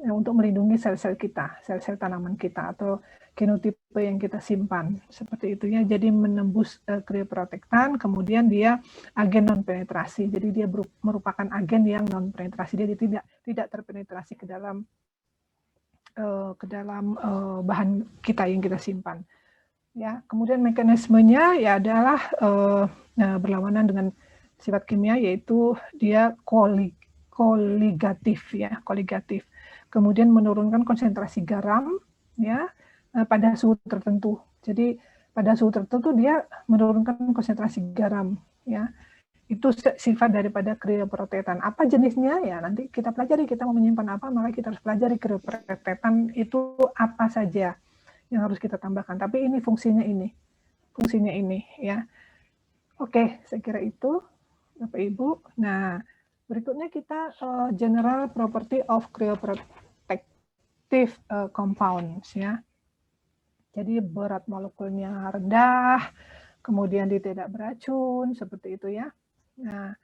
untuk melindungi sel-sel kita, sel-sel tanaman kita atau genotipe yang kita simpan, seperti itu ya. Jadi menembus krioprotektan, kemudian dia agen non penetrasi. Jadi dia merupakan agen yang non penetrasi, dia tidak terpenetrasi ke dalam bahan kita yang kita simpan. Ya, kemudian mekanismenya ya adalah berlawanan dengan sifat kimia, yaitu dia koligatif ya, koligatif. Kemudian menurunkan konsentrasi garam ya pada suhu tertentu. Jadi pada suhu tertentu dia menurunkan konsentrasi garam ya. Itu sifat daripada krioprotektan. Apa jenisnya ya, nanti kita pelajari, kita mau menyimpan apa, maka kita harus pelajari krioprotektan itu apa saja yang harus kita tambahkan. Tapi ini fungsinya ini ya. Oke, saya kira itu Bapak Ibu. Nah, berikutnya kita general property of cryoprotective compounds ya. Jadi berat molekulnya rendah, kemudian dia tidak beracun, seperti itu ya. Nah,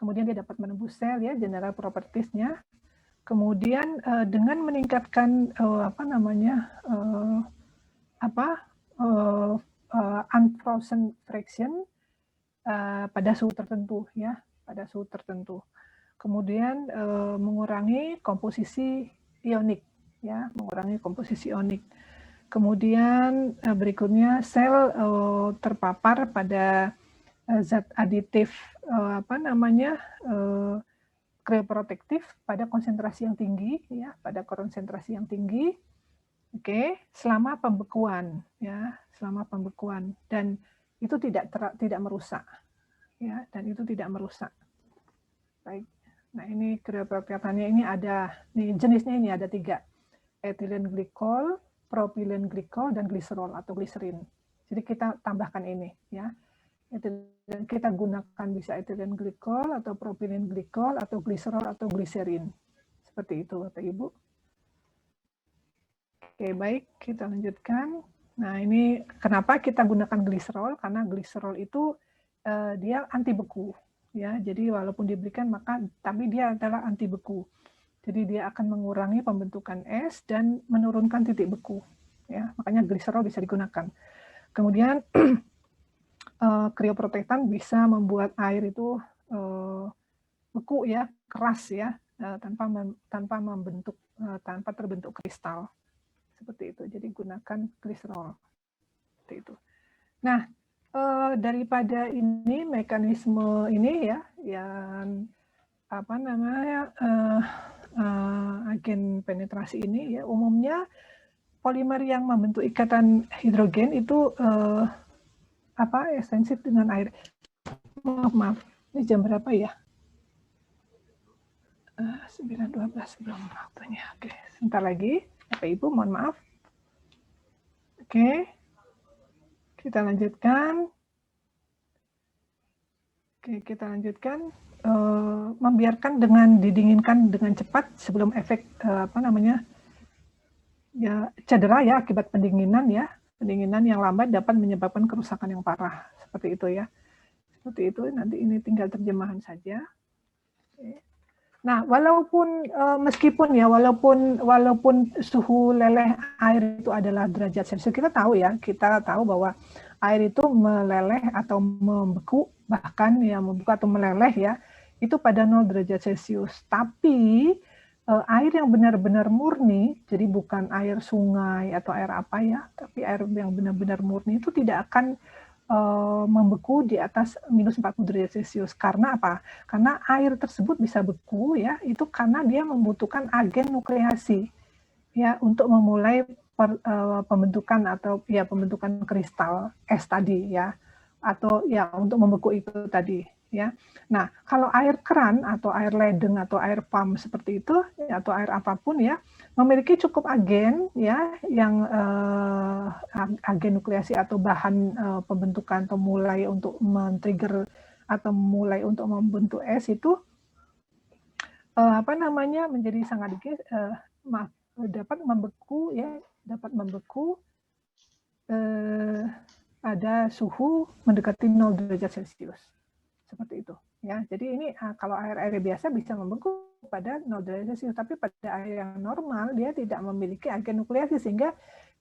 kemudian dia dapat menembus sel ya, general properties-nya. Kemudian dengan meningkatkan unfrozen fraction pada suhu tertentu ya, pada suhu tertentu. Kemudian mengurangi komposisi ionik ya, mengurangi komposisi ionik. Kemudian berikutnya sel terpapar pada zat aditif krioprotektif pada konsentrasi yang tinggi ya, pada konsentrasi yang tinggi. Oke, selama pembekuan ya, selama pembekuan, dan itu tidak merusak ya, dan itu tidak merusak. Baik. Nah, ini krioprotektannya ini ada nih, jenisnya ini ada 3. Ethylene glycol, propylene glycol, dan gliserol atau gliserin. Jadi kita tambahkan ini ya. Dan kita gunakan bisa ethylene glycol atau propylene glycol atau gliserol atau gliserin. Seperti itu Bapak Ibu. Oke, baik, kita lanjutkan. Nah, ini kenapa kita gunakan gliserol? Karena gliserol itu dia anti beku ya. Jadi walaupun diberikan tapi dia adalah anti beku. Jadi dia akan mengurangi pembentukan es dan menurunkan titik beku. ya, makanya gliserol bisa digunakan. Kemudian krioprotektan bisa membuat air itu beku ya, keras ya, tanpa terbentuk kristal seperti itu. Jadi gunakan gliserol seperti itu. Nah, daripada ini mekanisme ini ya, yang apa namanya agen penetrasi ini ya, umumnya polimer yang membentuk ikatan hidrogen itu sensitif dengan air. Maaf, ini jam berapa ya? 9.12 belum waktunya. Oke, sebentar lagi. Bapak Ibu, mohon maaf. Oke, kita lanjutkan. Oke, kita lanjutkan. Membiarkan dengan didinginkan dengan cepat sebelum efek cedera ya akibat pendinginan ya. Pendinginan yang lambat dapat menyebabkan kerusakan yang parah. Seperti itu ya. Seperti itu, nanti ini tinggal terjemahan saja. Oke. Nah, meskipun suhu leleh air itu adalah derajat Celcius, kita tahu bahwa air itu meleleh atau membeku, bahkan ya membeku atau meleleh ya, itu pada 0 derajat Celcius. Tapi air yang benar-benar murni, jadi bukan air sungai atau air apa ya, tapi air yang benar-benar murni itu tidak akan membeku di atas minus 40 derajat Celcius. Karena apa? Karena air tersebut bisa beku ya, itu karena dia membutuhkan agen nukleasi ya untuk memulai pembentukan kristal es tadi ya, atau ya untuk membeku itu tadi ya. Nah, kalau air keran atau air ledeng atau air pump seperti itu ya, atau air apapun ya, memiliki cukup agen ya yang agen nukleasi atau bahan pembentukan atau mulai untuk men-trigger atau mulai untuk membentuk es itu menjadi sangat dapat membeku pada suhu mendekati 0 derajat Celcius. Seperti itu ya. Jadi ini kalau air biasa bisa membeku pada 0 derajat Celcius, tapi pada air yang normal dia tidak memiliki agen nukleasi sehingga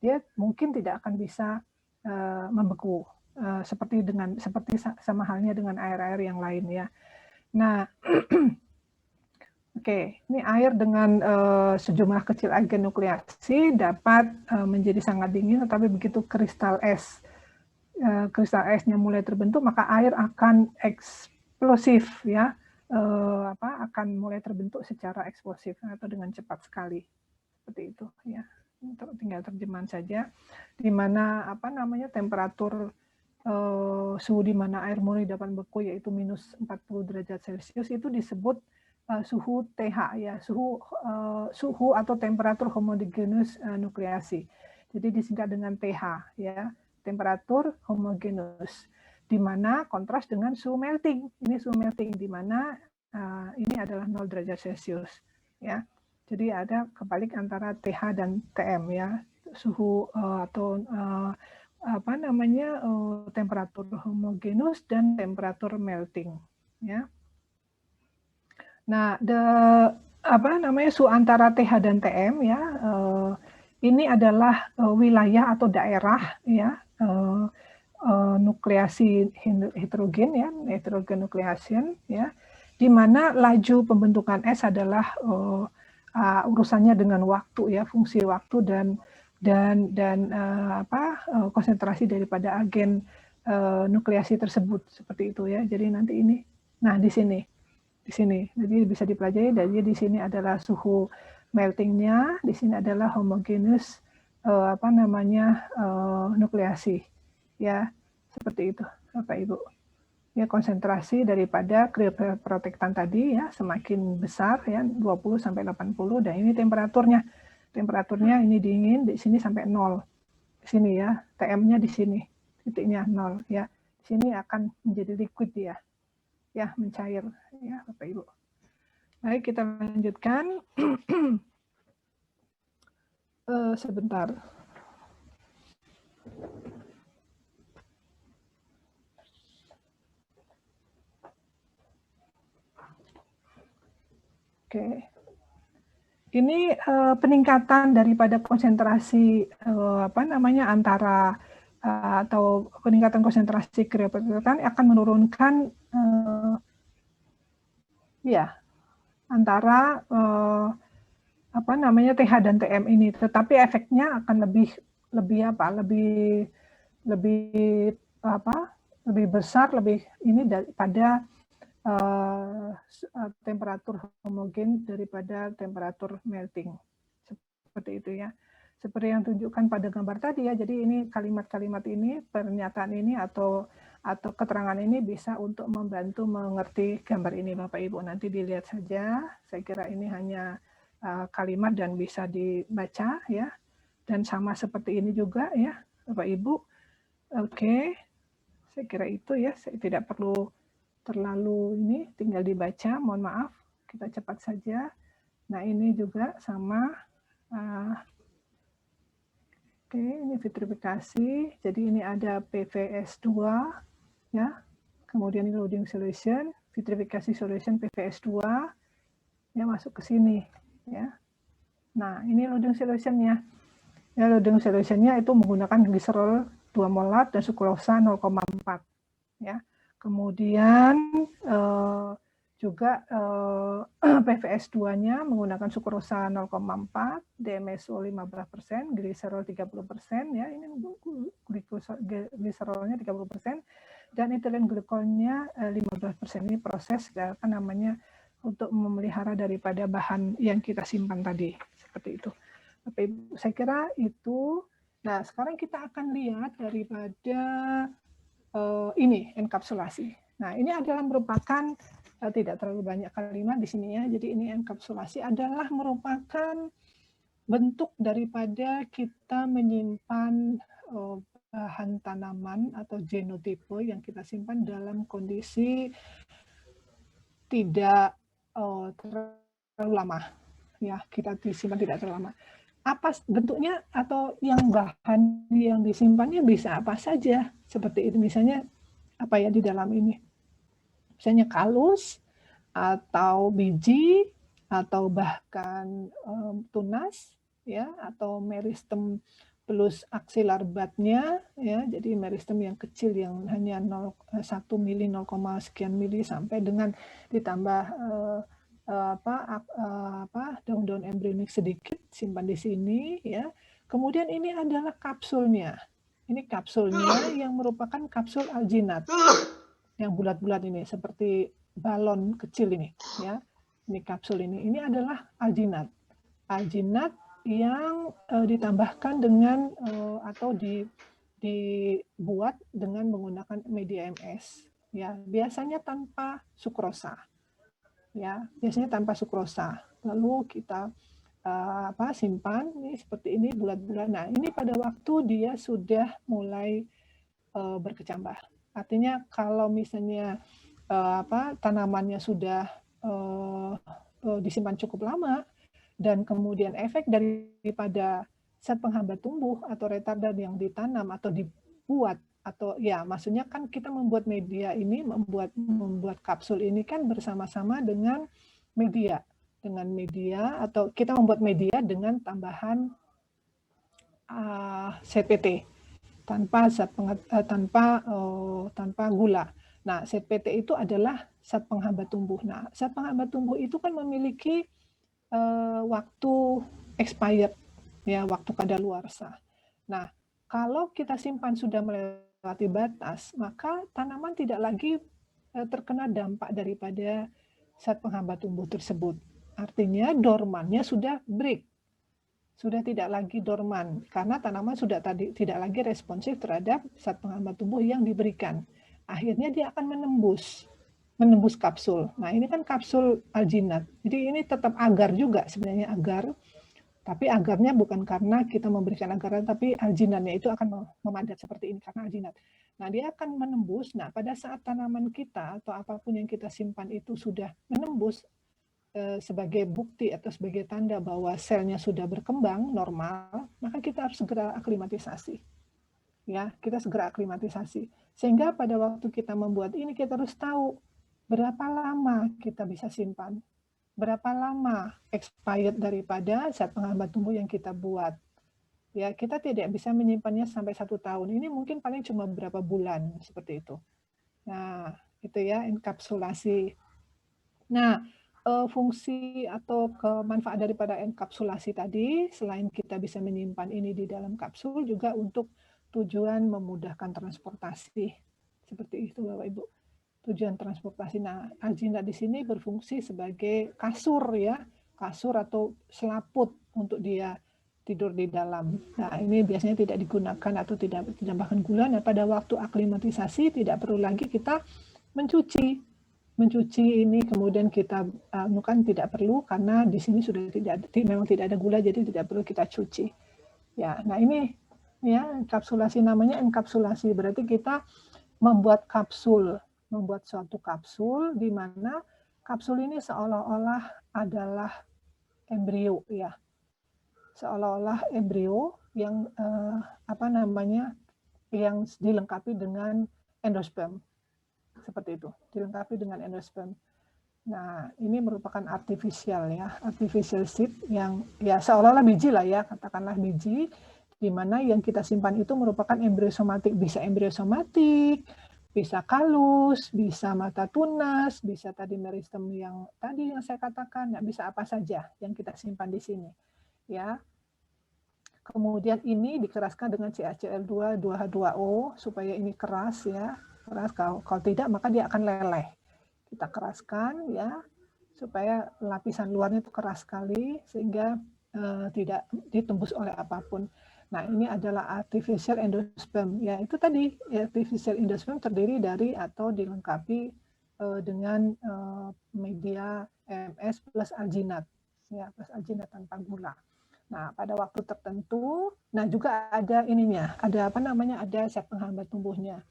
dia mungkin tidak akan bisa membeku seperti sama halnya dengan air-air yang lain ya. Nah, Oke, ini air dengan sejumlah kecil agen nukleasi dapat menjadi sangat dingin, tetapi begitu kristal esnya mulai terbentuk, maka air akan eksplosif ya, akan mulai terbentuk secara eksplosif atau dengan cepat sekali, seperti itu ya. Tinggal terjemahan saja, di mana temperatur suhu di mana air murni dapat beku yaitu minus 40 derajat Celcius itu disebut suhu TH ya, suhu atau temperatur homogeneous nukleasi. Jadi disingkat dengan TH ya, temperatur homogeneous, di mana kontras dengan suhu melting. Ini suhu melting di mana ini adalah 0 derajat Celcius ya. Jadi ada kebalik antara TH dan TM ya, suhu atau temperatur homogeneous dan temperatur melting ya. Nah, suhu antara TH dan TM ya, ini adalah wilayah atau daerah ya, nukleasi heterogen ya, heterogen nucleation ya, di mana laju pembentukan es adalah urusannya dengan waktu ya, fungsi waktu dan konsentrasi daripada agen nukleasi tersebut seperti itu ya. Jadi nanti ini, nah di sini, jadi bisa dipelajari. Jadi di sini adalah suhu meltingnya, di sini adalah homogeneous nukleasi ya, seperti itu Bapak Ibu. Ya, konsentrasi daripada krioprotektan tadi ya semakin besar ya, 20 sampai 80, dan ini temperaturnya ini dingin di sini sampai 0. Di sini ya, TM-nya di sini, titiknya 0 ya. Di sini akan menjadi liquid ya. Ya, mencair ya Bapak Ibu. Baik, kita lanjutkan. Sebentar. Oke. ini peningkatan daripada konsentrasi antara atau peningkatan konsentrasi kriopretilatan akan menurunkan antara TH dan TM ini, tetapi efeknya akan lebih besar daripada temperatur homogen daripada temperatur melting. Seperti itu ya. Seperti yang tunjukkan pada gambar tadi ya. Jadi ini kalimat-kalimat ini, pernyataan ini atau keterangan ini bisa untuk membantu mengerti gambar ini Bapak Ibu. Nanti dilihat saja. Saya kira ini hanya kalimat dan bisa dibaca ya. Dan sama seperti ini juga ya Bapak Ibu. Oke. Saya kira itu ya. Saya tidak perlu terlalu ini, tinggal dibaca, mohon maaf, kita cepat saja. Nah ini juga sama, oke, ini vitrifikasi, jadi ini ada PVS2, ya, kemudian ini loading solution, vitrifikasi solution PVS2, ya masuk ke sini, ya. Nah ini loading solutionnya, ya loading solutionnya itu menggunakan gliserol 2 molar dan sukrosa 0,4, ya. Kemudian juga PVS2-nya menggunakan sukrosa 0,4, DMSO 15%, gliserol 30%, ya ini gliserolnya 30%, dan ethylene glycolnya 15%. Ini proses untuk memelihara daripada bahan yang kita simpan tadi, seperti itu. Bapak Ibu, saya kira itu. Nah, sekarang kita akan lihat daripada ini enkapsulasi. Nah, ini adalah merupakan tidak terlalu banyak kalimat di sini ya. Jadi ini enkapsulasi adalah merupakan bentuk daripada kita menyimpan bahan tanaman atau genotipe yang kita simpan dalam kondisi tidak terlalu lama. Ya, kita disimpan tidak terlalu lama. Apa bentuknya atau yang bahan yang disimpannya bisa apa saja seperti itu, misalnya apa ya di dalam ini, misalnya kalus atau biji atau bahkan tunas ya, atau meristem plus aksilar budnya ya, jadi meristem yang kecil yang hanya 1 mili, 0, sekian mili sampai dengan ditambah daun-daun embrionik sedikit simpan di sini ya. Kemudian ini adalah kapsulnya. Ini kapsulnya yang merupakan kapsul alginat yang bulat-bulat ini seperti balon kecil ini ya. Ini kapsul ini. Ini adalah alginat. Alginat yang ditambahkan dengan atau dibuat dengan menggunakan media MS ya. Biasanya tanpa sukrosa. Ya, biasanya tanpa sukrosa. Lalu kita simpan ini seperti ini bulat-bulat. Nah, ini pada waktu dia sudah mulai berkecambah. Artinya kalau misalnya tanamannya sudah disimpan cukup lama dan kemudian efek daripada zat penghambat tumbuh atau retardan yang ditanam atau dibuat, atau ya maksudnya kan kita membuat media ini, membuat kapsul ini kan bersama-sama dengan media atau kita membuat media dengan tambahan ZPT tanpa gula. Nah, ZPT itu adalah zat penghambat tumbuh. Nah, zat penghambat tumbuh itu kan memiliki waktu expired ya, waktu kadaluarsa. Nah, kalau kita simpan sudah melewati batas, maka tanaman tidak lagi terkena dampak daripada zat penghambat tumbuh tersebut. Artinya dormannya sudah break, sudah tidak lagi dorman karena tanaman sudah tidak lagi responsif terhadap zat penghambat tumbuh yang diberikan. Akhirnya dia akan menembus kapsul. Nah, ini kan kapsul alginat. Jadi ini tetap agar juga sebenarnya, agar. Tapi agarnya bukan karena kita memberikan agar, tapi alginatnya itu akan memadat seperti ini karena alginat. Nah, dia akan menembus. Nah, pada saat tanaman kita atau apapun yang kita simpan itu sudah menembus sebagai bukti atau sebagai tanda bahwa selnya sudah berkembang normal, maka kita harus segera aklimatisasi. Ya, kita segera aklimatisasi. Sehingga pada waktu kita membuat ini kita harus tahu berapa lama kita bisa simpan. berapa lama expired daripada zat penghambat tumbuh yang kita buat. Ya, kita tidak bisa menyimpannya sampai 1 tahun. Ini mungkin paling cuma beberapa bulan seperti itu. Nah, itu ya enkapsulasi. Nah, fungsi atau kemanfaat daripada enkapsulasi tadi, selain kita bisa menyimpan ini di dalam kapsul, juga untuk tujuan memudahkan transportasi. Seperti itu, Bapak Ibu. Tujuan transportasi. Nah, alginat di sini berfungsi sebagai kasur ya, kasur atau selaput untuk dia tidur di dalam. Nah, ini biasanya tidak digunakan atau tidak ditambahkan gula. Nah, pada waktu aklimatisasi tidak perlu lagi kita mencuci ini, kemudian kita kan tidak perlu karena di sini sudah memang tidak ada gula, jadi tidak perlu kita cuci. Ya, nah ini ya enkapsulasi, namanya enkapsulasi, berarti kita membuat suatu kapsul di mana kapsul ini seolah-olah adalah embrio ya. Seolah-olah embrio yang yang dilengkapi dengan endosperm. Seperti itu, dilengkapi dengan endosperm. Nah, ini merupakan artificial ya, artificial seed yang ya seolah-olah biji lah ya, katakanlah biji, di mana yang kita simpan itu merupakan embriosomatik, bisa embriosomatik, bisa kalus, bisa mata tunas, bisa tadi meristem yang tadi yang saya katakan, ya bisa apa saja yang kita simpan di sini, ya. Kemudian ini dikeraskan dengan CaCl2 2H2O supaya ini keras ya, keras. Kalau tidak maka dia akan leleh. Kita keraskan ya supaya lapisan luarnya itu keras sekali sehingga tidak ditembus oleh apapun. Nah, ini adalah artificial endosperm. Ya, itu tadi artificial endosperm terdiri dari atau dilengkapi dengan media MS plus alginat. Ya, plus alginat tanpa gula. Nah, pada waktu tertentu, nah juga ada ininya, ada ada zat penghambat tumbuhnya.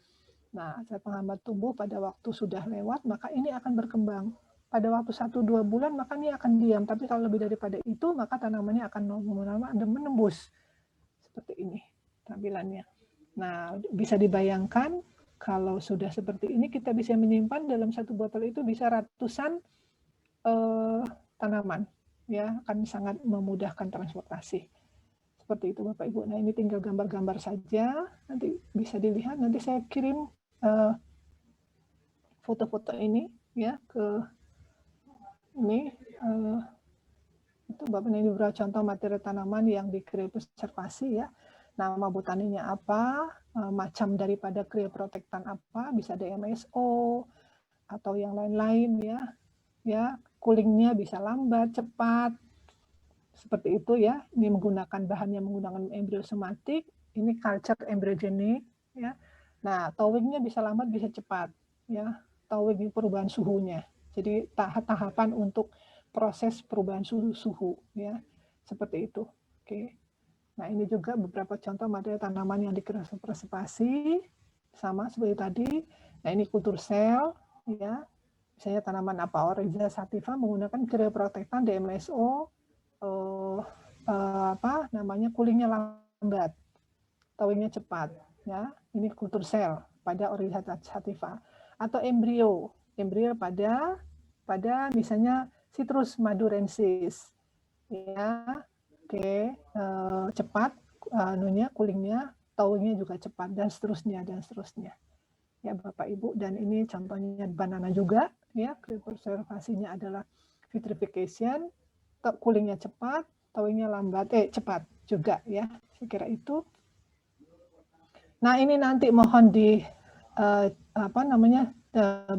Nah, zat penghambat tumbuh pada waktu sudah lewat, maka ini akan berkembang. Pada waktu 1-2 bulan, maka ini akan diam. Tapi kalau lebih daripada itu, maka tanamannya akan menembus. Seperti ini tampilannya. Nah, bisa dibayangkan kalau sudah seperti ini, kita bisa menyimpan dalam satu botol itu bisa ratusan tanaman. Ya, akan sangat memudahkan transportasi. Seperti itu Bapak Ibu. Nah, ini tinggal gambar-gambar saja. Nanti bisa dilihat. Nanti saya kirim foto-foto ini ya ke ini itu Bapak, ini beberapa contoh materi tanaman yang dikriopreservasi ya. Nama botaninya apa, macam daripada krioprotektan apa, bisa DMSO atau yang lain-lain ya. Ya, coolingnya bisa lambat, cepat. Seperti itu ya. Ini menggunakan bahannya menggunakan embryosomatik, ini culture embryogenic ya. Nah, thawingnya bisa lambat, bisa cepat ya. Thawing perubahan suhunya. Jadi tahapan untuk proses perubahan suhu ya. Seperti itu. Oke. Nah, ini juga beberapa contoh materi tanaman yang dikriopreservasi sama seperti tadi. Nah, ini kultur sel ya. Misalnya tanaman apa, Oryza sativa menggunakan krioprotektan DMSO, coolingnya lambat, thawingnya cepat ya. Ini kultur sel pada Oryza sativa. Atau embrio pada misalnya Citrus madurensis ya. Oke, cepat coolingnya, thawingnya juga cepat, dan seterusnya ya Bapak Ibu. Dan ini contohnya banana juga ya, kriopreservasinya adalah vitrification, coolingnya cepat, thawingnya cepat juga ya. Saya kira itu. Nah, ini nanti mohon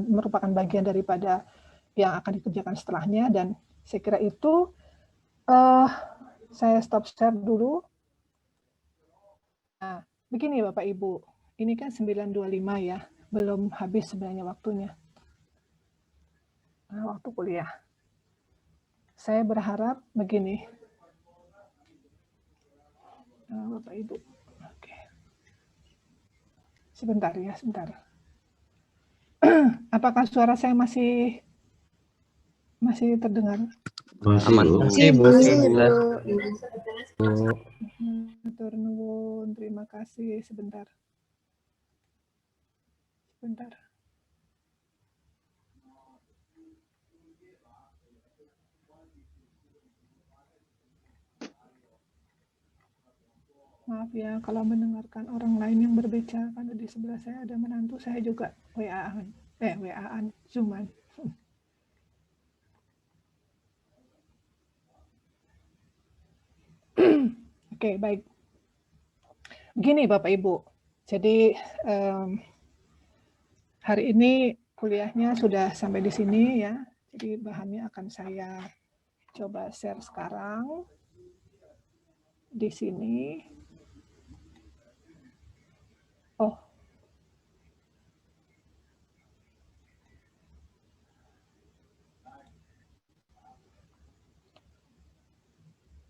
merupakan bagian daripada yang akan dikerjakan setelahnya, dan saya kira itu saya stop share dulu. Nah, begini Bapak Ibu, ini kan 9.25 ya, belum habis sebenarnya waktunya. Nah, waktu kuliah. Saya berharap begini. Nah, Bapak Ibu. Oke. Sebentar ya, sebentar. Apakah suara saya masih terdengar? Masih, Bu. Matur nuwun, terima kasih. Sebentar. Maaf ya kalau mendengarkan orang lain yang berbicara, karena di sebelah saya ada menantu saya juga WA-an, Zoom-an. Oke, baik. Begini Bapak Ibu, jadi hari ini kuliahnya sudah sampai di sini ya. Jadi bahannya akan saya coba share sekarang di sini. Oh.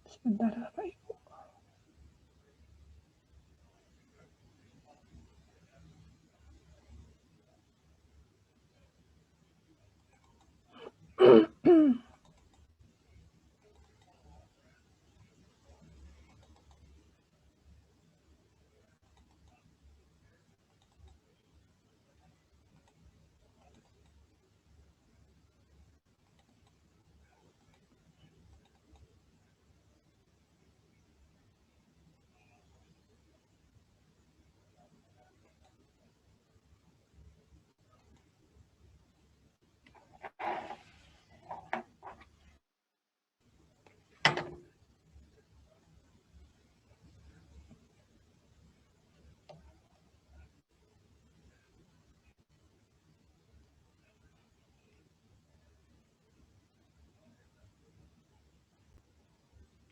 Sebentar Bapak Ibu.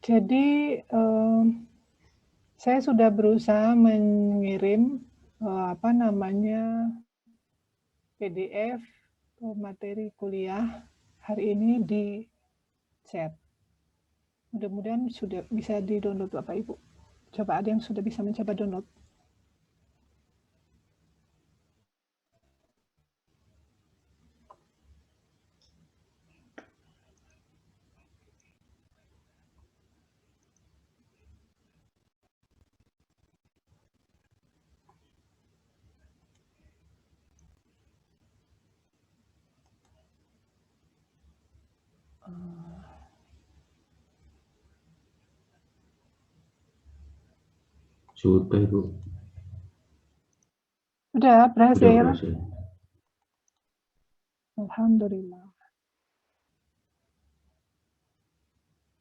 Jadi saya sudah berusaha mengirim PDF materi kuliah hari ini di chat. Mudah-mudahan sudah bisa di-download Bapak Ibu. Coba ada yang sudah bisa mencoba download. Sudah Ibu. Udah berhasil. Udah berhasil. Alhamdulillah.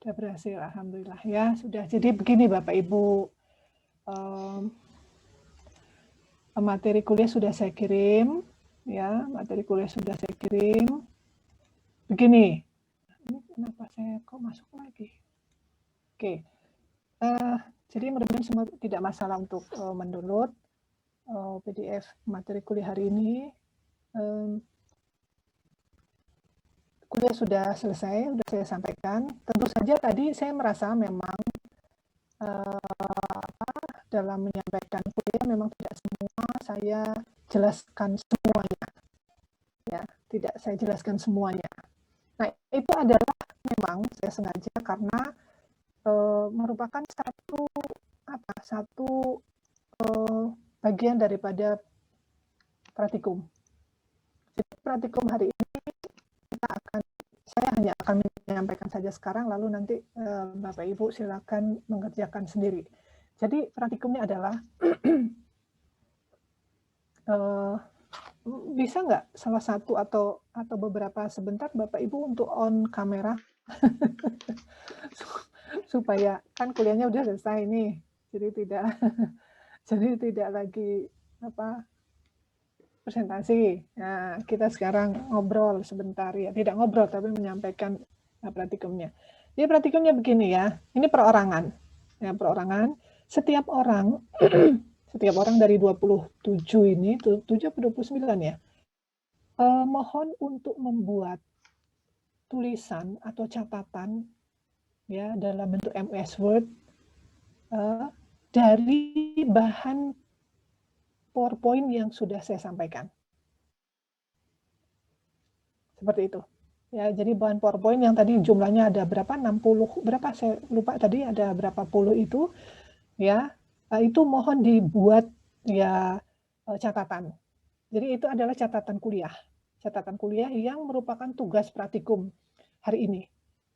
Sudah berhasil, alhamdulillah ya. Sudah. Jadi begini Bapak Ibu, materi kuliah sudah saya kirim, ya. Materi kuliah sudah saya kirim. Begini, ini kenapa saya kok masuk lagi? Oke. Jadi mudah-mudahan semua tidak masalah untuk mendownload PDF materi kuliah hari ini. Kuliah sudah selesai, sudah saya sampaikan. Tentu saja tadi saya merasa memang dalam menyampaikan kuliah memang tidak semua saya jelaskan semuanya. Ya, tidak saya jelaskan semuanya. Nah, itu adalah memang saya sengaja karena merupakan satu bagian daripada praktikum. Jadi praktikum hari ini saya hanya akan menyampaikan saja sekarang, lalu nanti Bapak Ibu silakan mengerjakan sendiri. Jadi praktikumnya adalah bisa nggak salah satu atau beberapa sebentar Bapak Ibu untuk on kamera supaya kan kuliahnya udah selesai nih, jadi tidak lagi presentasi. Nah, kita sekarang ngobrol sebentar ya, tidak ngobrol tapi menyampaikan praktikumnya. Jadi praktikumnya begini ya, ini perorangan. Ya, perorangan. Setiap orang dari 27 ini, 7 atau 29 ya, mohon untuk membuat tulisan atau catatan ya dalam bentuk MS Word dari bahan PowerPoint yang sudah saya sampaikan. Seperti itu. Ya, jadi bahan PowerPoint yang tadi jumlahnya ada berapa? 60 berapa saya lupa tadi, ada berapa puluh itu ya. Itu mohon dibuat ya catatan. Jadi itu adalah catatan kuliah. Catatan kuliah yang merupakan tugas praktikum hari ini.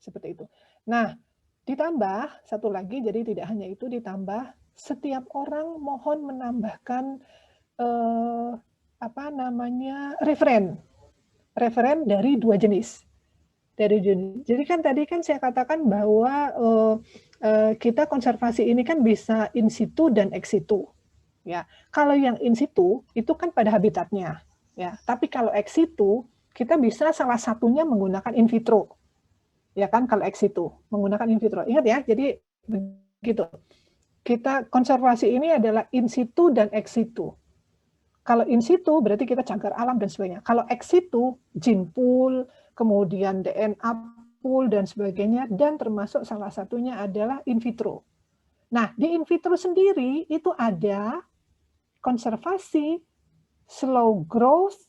Seperti itu. Nah, ditambah satu lagi, jadi tidak hanya itu, ditambah setiap orang mohon menambahkan referen dari 2 jenis. Jadi kan tadi kan saya katakan bahwa kita konservasi ini kan bisa in situ dan ex situ. Ya, kalau yang in situ itu kan pada habitatnya. Ya, tapi kalau ex situ kita bisa salah satunya menggunakan in vitro. Ya kan, kalau ex situ menggunakan in vitro. Ingat ya, jadi begitu. Kita konservasi ini adalah in situ dan ex situ. Kalau in situ berarti kita cagar alam dan sebagainya. Kalau ex situ, gene pool, kemudian DNA pool dan sebagainya, dan termasuk salah satunya adalah in vitro. Nah, di in vitro sendiri itu ada konservasi, slow growth,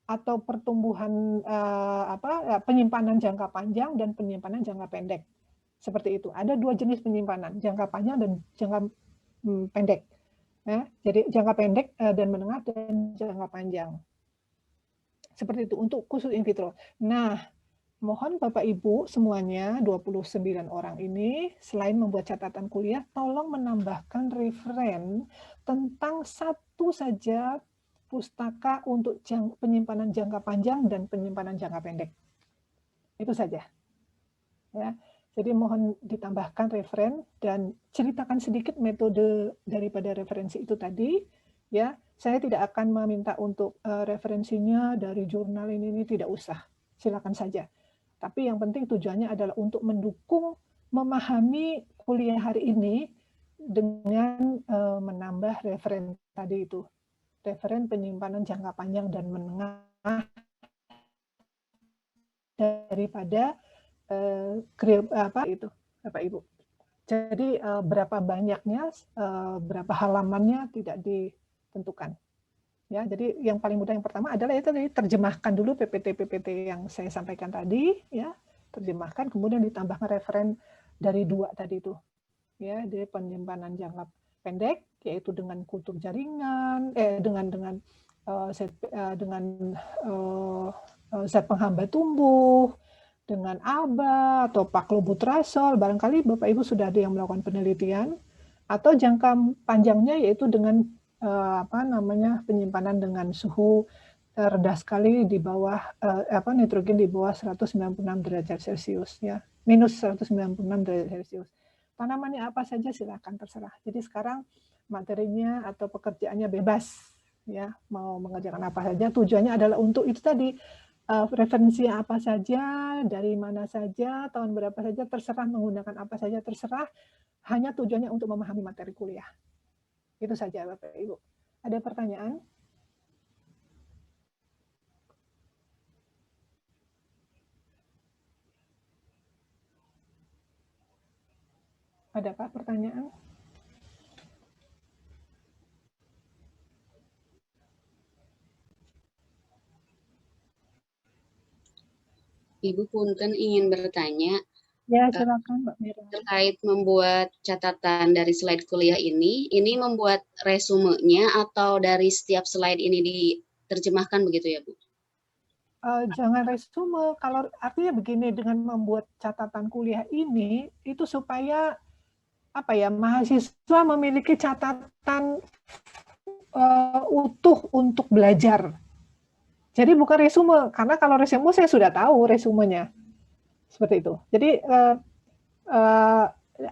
atau pertumbuhan penyimpanan jangka panjang dan penyimpanan jangka pendek. Seperti itu. Ada 2 jenis penyimpanan, jangka panjang dan jangka pendek. Ya, jadi jangka pendek dan menengah dan jangka panjang. Seperti itu untuk khusus in vitro. Nah, mohon Bapak Ibu semuanya 29 orang ini selain membuat catatan kuliah, tolong menambahkan referen tentang satu saja pustaka untuk penyimpanan jangka panjang dan penyimpanan jangka pendek. Itu saja. Ya. Jadi mohon ditambahkan referen dan ceritakan sedikit metode daripada referensi itu tadi. Ya, saya tidak akan meminta untuk referensinya dari jurnal ini tidak usah. Silakan saja. Tapi yang penting tujuannya adalah untuk mendukung memahami kuliah hari ini dengan menambah referen tadi itu. Referen penyimpanan jangka panjang dan menengah daripada itu, Bapak Ibu. Jadi berapa banyaknya, berapa halamannya tidak ditentukan. Ya, jadi yang paling mudah yang pertama adalah itu tadi, terjemahkan dulu PPT yang saya sampaikan tadi, ya, terjemahkan, kemudian ditambahkan referen dari 2 tadi itu, ya, dari penyimpanan jangka pendek, yaitu dengan kultur jaringan, dengan zat penghambat tumbuh, dengan ABA atau paklobutrasol, barangkali Bapak Ibu sudah ada yang melakukan penelitian, atau jangka panjangnya yaitu dengan penyimpanan dengan suhu rendah sekali di bawah nitrogen di bawah 196 derajat Celcius, ya, minus 196 derajat Celcius. Tanamannya apa saja silakan, terserah. Jadi sekarang materinya atau pekerjaannya bebas, ya, mau mengerjakan apa saja. Tujuannya adalah untuk itu tadi, referensi apa saja, dari mana saja, tahun berapa saja, terserah, menggunakan apa saja, terserah. Hanya tujuannya untuk memahami materi kuliah. Itu saja Bapak Ibu. Ada pertanyaan? Adakah pertanyaan? Ibu punten ingin bertanya. Ya, silakan Mbak Mira. Terkait membuat catatan dari slide kuliah ini membuat resumenya atau dari setiap slide ini diterjemahkan begitu ya, Bu? Jangan resume. Kalau artinya begini, dengan membuat catatan kuliah ini, itu supaya mahasiswa memiliki catatan utuh untuk belajar. Jadi bukan resume, karena kalau resume saya sudah tahu resumenya. Seperti itu. Jadi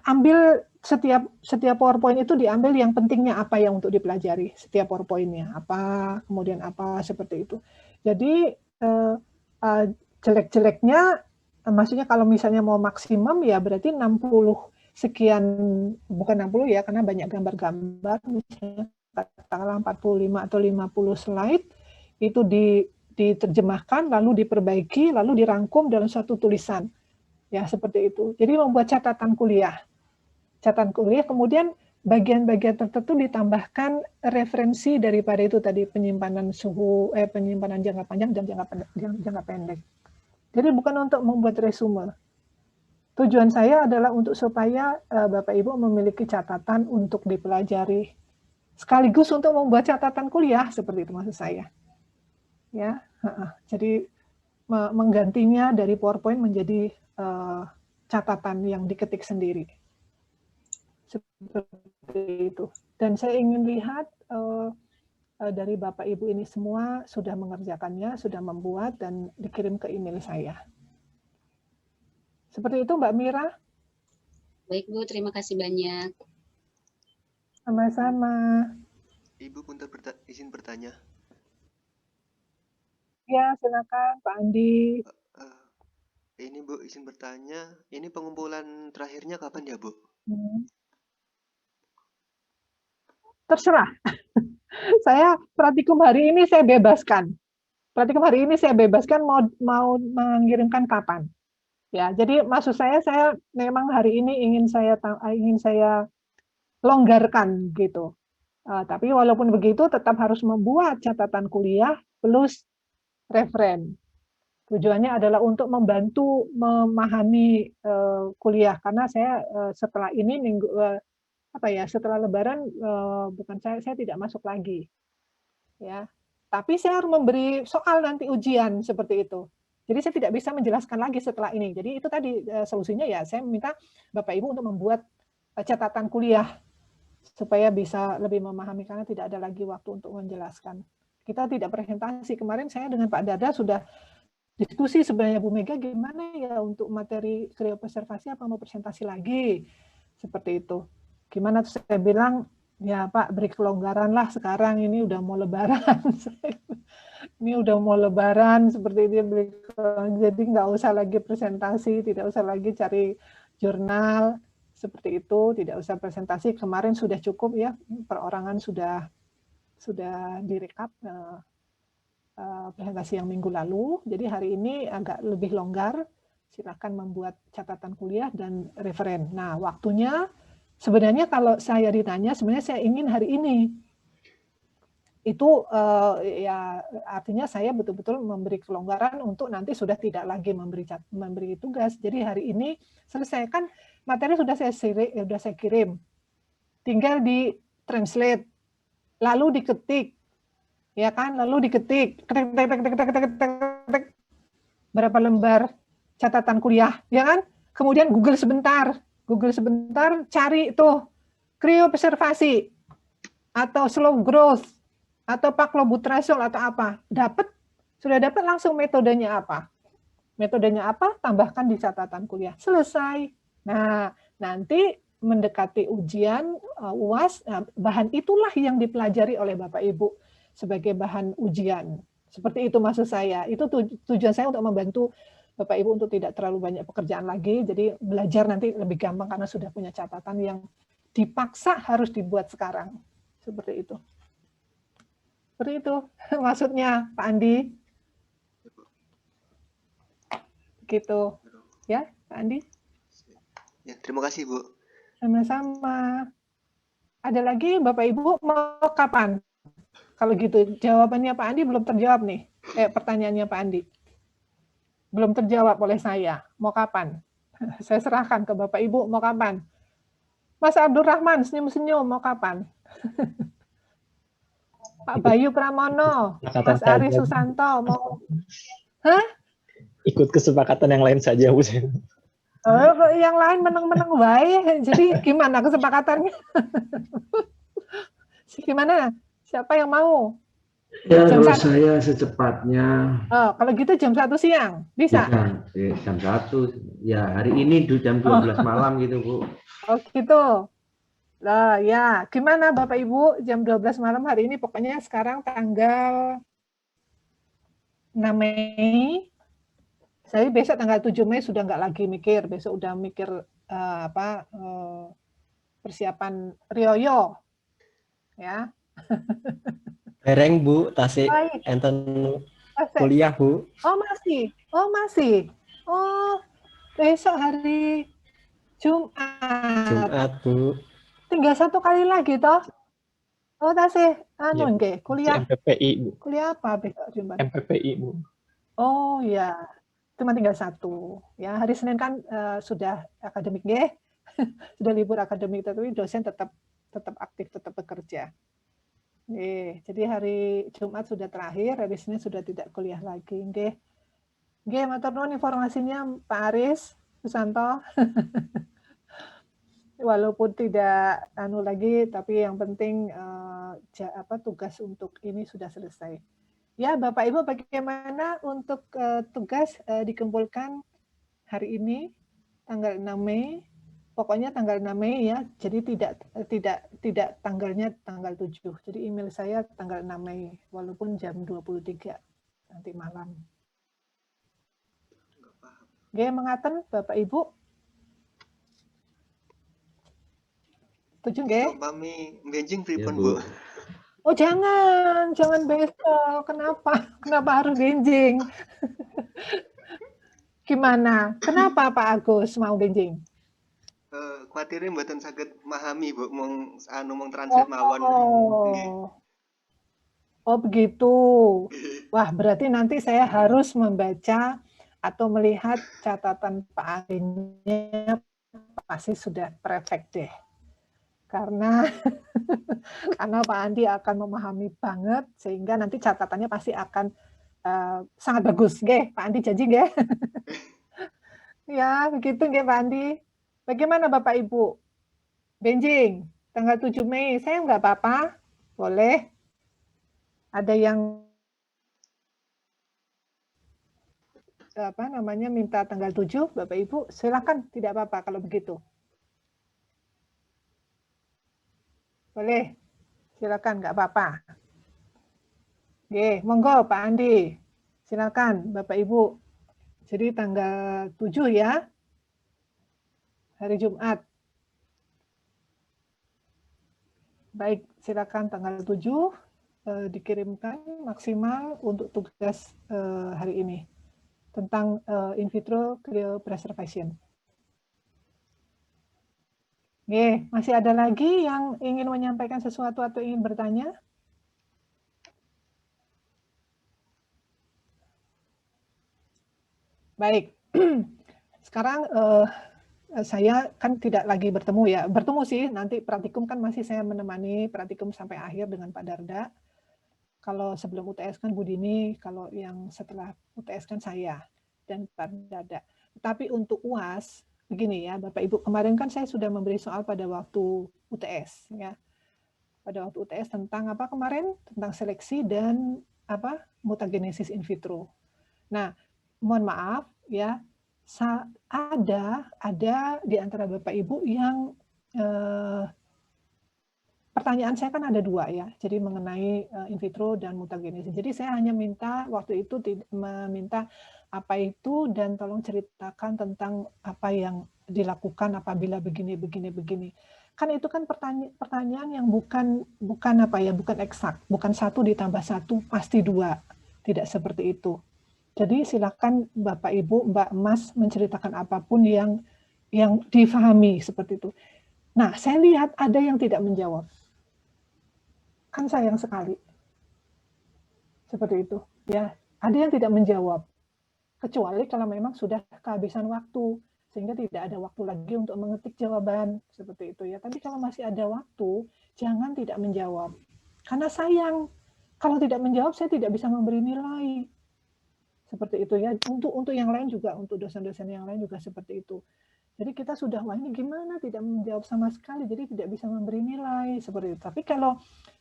ambil setiap PowerPoint itu diambil yang pentingnya apa yang untuk dipelajari, setiap PowerPoint-nya apa, kemudian apa, seperti itu. Jadi jelek-jeleknya, maksudnya kalau misalnya mau maksimum ya berarti 60 sekian, bukan 60 ya, karena banyak gambar-gambar, misalnya katakanlah 45 atau 50 slide, itu diterjemahkan, lalu diperbaiki, lalu dirangkum dalam satu tulisan. Ya, seperti itu. Jadi membuat catatan kuliah. Catatan kuliah, kemudian bagian-bagian tertentu ditambahkan referensi daripada itu tadi, penyimpanan penyimpanan jangka panjang dan jangka pendek. Jadi bukan untuk membuat resume. Tujuan saya adalah untuk supaya Bapak Ibu memiliki catatan untuk dipelajari, sekaligus untuk membuat catatan kuliah, seperti itu maksud saya. Ya, jadi menggantinya dari PowerPoint menjadi catatan yang diketik sendiri. Seperti itu. Dan saya ingin lihat dari Bapak Ibu ini semua sudah mengerjakannya, sudah membuat dan dikirim ke email saya. Seperti itu Mbak Mira. Baik Bu, terima kasih banyak. Sama-sama. Ibu punten izin bertanya. Ya, silakan Pak Andi. Ini Bu, izin bertanya, ini pengumpulan terakhirnya kapan ya Bu? Terserah. Saya praktikum hari ini saya bebaskan. Praktikum hari ini saya bebaskan mau mengirimkan kapan. Ya, jadi maksud saya memang hari ini ingin saya longgarkan gitu. Tapi walaupun begitu tetap harus membuat catatan kuliah plus referen. Tujuannya adalah untuk membantu memahami kuliah karena saya setelah ini setelah Lebaran saya tidak masuk lagi, ya. Tapi saya harus memberi soal nanti ujian seperti itu. Jadi saya tidak bisa menjelaskan lagi setelah ini. Jadi itu tadi solusinya ya saya minta Bapak Ibu untuk membuat catatan kuliah supaya bisa lebih memahami karena tidak ada lagi waktu untuk menjelaskan. Kita tidak presentasi. Kemarin saya dengan Pak Dada sudah diskusi sebenarnya Bu Mega gimana ya untuk materi kriopreservasi apa mau presentasi lagi seperti itu. Gimana tuh saya bilang ya Pak beri kelonggaran lah sekarang ini udah mau Lebaran. Ini udah mau Lebaran seperti itu jadi nggak usah lagi presentasi, tidak usah lagi cari jurnal seperti itu, tidak usah presentasi. Kemarin sudah cukup ya perorangan sudah direkap. Presentasi yang minggu lalu, jadi hari ini agak lebih longgar, silakan membuat catatan kuliah dan referen. Nah, waktunya sebenarnya kalau saya ditanya, sebenarnya saya ingin hari ini. Itu ya artinya saya betul-betul memberi kelonggaran untuk nanti sudah tidak lagi memberi tugas. Jadi hari ini selesaikan materi sudah saya kirim, tinggal di translate, lalu diketik. Ya kan, lalu diketik berapa lembar catatan kuliah, ya kan? Kemudian Google sebentar, cari tuh kriopreservasi atau slow growth atau paclobutrazol atau apa, sudah dapat langsung metodenya apa? Tambahkan di catatan kuliah, selesai. Nah, nanti mendekati ujian UAS, bahan itulah yang dipelajari oleh Bapak Ibu sebagai bahan ujian. Seperti itu maksud saya. Itu tujuan saya untuk membantu Bapak Ibu untuk tidak terlalu banyak pekerjaan lagi. Jadi belajar nanti lebih gampang karena sudah punya catatan yang dipaksa harus dibuat sekarang. Seperti itu. Seperti itu maksudnya Pak Andi. Begitu. Ya, Pak Andi. Ya, terima kasih Bu. Sama-sama. Ada lagi Bapak Ibu mau kapan? Kalau gitu jawabannya Pak Andi belum terjawab nih. Pertanyaannya Pak Andi. Belum terjawab oleh saya. Mau kapan? Saya serahkan ke Bapak Ibu mau kapan? Mas Abdul Rahman senyum-senyum mau kapan? Pak Bayu Pramono, Mas Ari Susanto mau. Hah? Ikut kesepakatan yang lain saja Bu. Yang lain menang-menang baik. Jadi gimana kesepakatannya? Gimana? Siapa yang mau? Ya, kalau saya secepatnya. Oh, kalau gitu jam 1 siang, bisa? Jam 1. Ya, hari ini jam 12 malam gitu, Bu. Oh, gitu. Lah, ya. Gimana Bapak Ibu jam 12 malam hari ini? Pokoknya sekarang tanggal 6 Mei. Saya besok tanggal 7 Mei sudah nggak lagi mikir. Besok udah mikir persiapan Rioyo. Ya. Dereng Bu, tasik enten kuliah Bu. Oh masih. Oh besok hari Jumat Bu. Tinggal 1 kali lagi toh. Oh tasik kuliah MPPI Bu. Kuliah apa besok Jumat? MPPI Bu. Oh ya, cuma tinggal 1. Ya hari Senin kan sudah akademik nggih. Sudah libur akademik, tapi dosen tetap aktif, tetap bekerja. Jadi hari Jumat sudah terakhir, hari Senin sudah tidak kuliah lagi. Nggih, matur nuwun informasinya Pak Aris. Susanto. Walaupun tidak lagi, tapi yang penting tugas untuk ini sudah selesai. Ya, Bapak Ibu, bagaimana untuk tugas dikumpulkan hari ini tanggal 6 Mei? Pokoknya tanggal 6 Mei ya. Jadi tidak tanggalnya tanggal 7. Jadi email saya tanggal 6 Mei walaupun jam 23 nanti malam. Oke, mengaten Bapak Ibu? Setuju nggih? Pami benjing pripun, Ya, Bu? Bu. Oh, jangan besok. Kenapa? Kenapa harus benjing? Gimana? Kenapa Pak Agus mau benjing? Kuatirnya mboten saged memahami, Bu, mong translate mawon. Nggih. Oh, begitu. Wah, berarti nanti saya harus membaca atau melihat catatan Pak Aninya pasti sudah perfect deh. Karena Pak Andi akan memahami banget sehingga nanti catatannya pasti akan sangat bagus, nggih. Pak Andi janji nggih? Ya, begitu nggih Pak Andi. Bagaimana Bapak Ibu? Benjing, tanggal 7 Mei, saya nggak apa-apa? Boleh? Ada yang minta tanggal 7, Bapak Ibu, silakan, tidak apa-apa kalau begitu. Boleh, silakan, nggak apa-apa. Oke, monggo Pak Andi, silakan Bapak Ibu. Jadi tanggal 7 ya, hari Jumat. Baik, silakan tanggal 7 dikirimkan maksimal untuk tugas hari ini tentang in vitro cryopreservation. Oke, masih ada lagi yang ingin menyampaikan sesuatu atau ingin bertanya? Baik, sekarang saya kan tidak lagi bertemu ya. Bertemu sih, nanti praktikum kan masih saya menemani praktikum sampai akhir dengan Pak Darda. Kalau sebelum UTS kan Bu Dini, kalau yang setelah UTS kan saya dan Pak Darda. Tapi untuk UAS, begini ya Bapak Ibu, kemarin kan saya sudah memberi soal pada waktu UTS ya. Pada waktu UTS tentang apa kemarin? Tentang seleksi dan mutagenesis in vitro. Nah, mohon maaf ya, ada di antara Bapak Ibu yang pertanyaan saya kan ada 2 ya, jadi mengenai in vitro dan mutagenesis. Jadi saya hanya minta waktu itu meminta apa itu dan tolong ceritakan tentang apa yang dilakukan apabila begini. Kan itu kan pertanyaan yang bukan eksak, bukan 1 ditambah 1 pasti 2, tidak seperti itu. Jadi silakan Bapak Ibu, Mbak Mas menceritakan apapun yang difahami seperti itu. Nah, saya lihat ada yang tidak menjawab. Kan sayang sekali. Seperti itu. Ya, ada yang tidak menjawab. Kecuali kalau memang sudah kehabisan waktu, sehingga tidak ada waktu lagi untuk mengetik jawaban. Seperti itu ya. Tapi kalau masih ada waktu, jangan tidak menjawab. Karena sayang. Kalau tidak menjawab, saya tidak bisa memberi nilai. Seperti itu ya. Untuk yang lain juga, untuk dosen-dosen yang lain juga seperti itu. Jadi kita sudah, wah ini gimana tidak menjawab sama sekali, jadi tidak bisa memberi nilai seperti itu. Tapi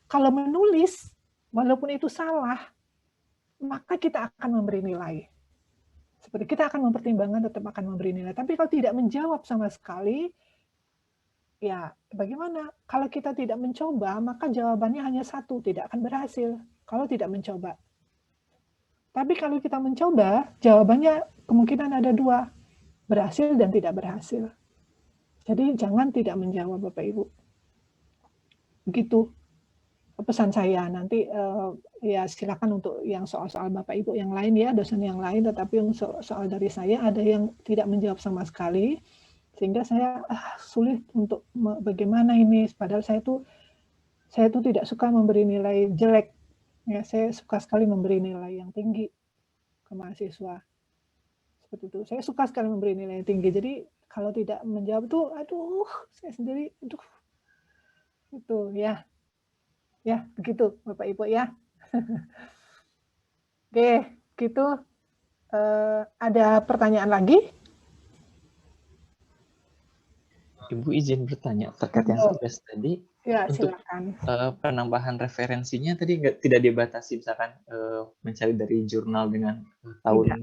kalau menulis, walaupun itu salah, maka kita akan memberi nilai. Seperti kita akan mempertimbangkan, tetap akan memberi nilai. Tapi kalau tidak menjawab sama sekali, ya bagaimana? Kalau kita tidak mencoba, maka jawabannya hanya 1, tidak akan berhasil. Kalau tidak mencoba. Tapi kalau kita mencoba, jawabannya kemungkinan ada 2. Berhasil dan tidak berhasil. Jadi jangan tidak menjawab Bapak Ibu. Begitu pesan saya. Nanti ya silakan untuk yang soal-soal Bapak Ibu yang lain ya, dosen yang lain, tetapi untuk soal dari saya ada yang tidak menjawab sama sekali, sehingga saya sulit untuk bagaimana ini. Padahal saya tuh tidak suka memberi nilai jelek. Ya, saya suka sekali memberi nilai yang tinggi ke mahasiswa. Seperti itu. Saya suka sekali memberi nilai yang tinggi. Jadi kalau tidak menjawab tuh, aduh, saya sendiri, aduh, itu ya, begitu Bapak Ibu ya. Oke, gitu. Ada pertanyaan lagi? Ibu izin bertanya terkait yang tugas tadi. Ya, Untuk silakan. penambahan referensinya tadi tidak dibatasi misalkan mencari dari jurnal dengan tahun.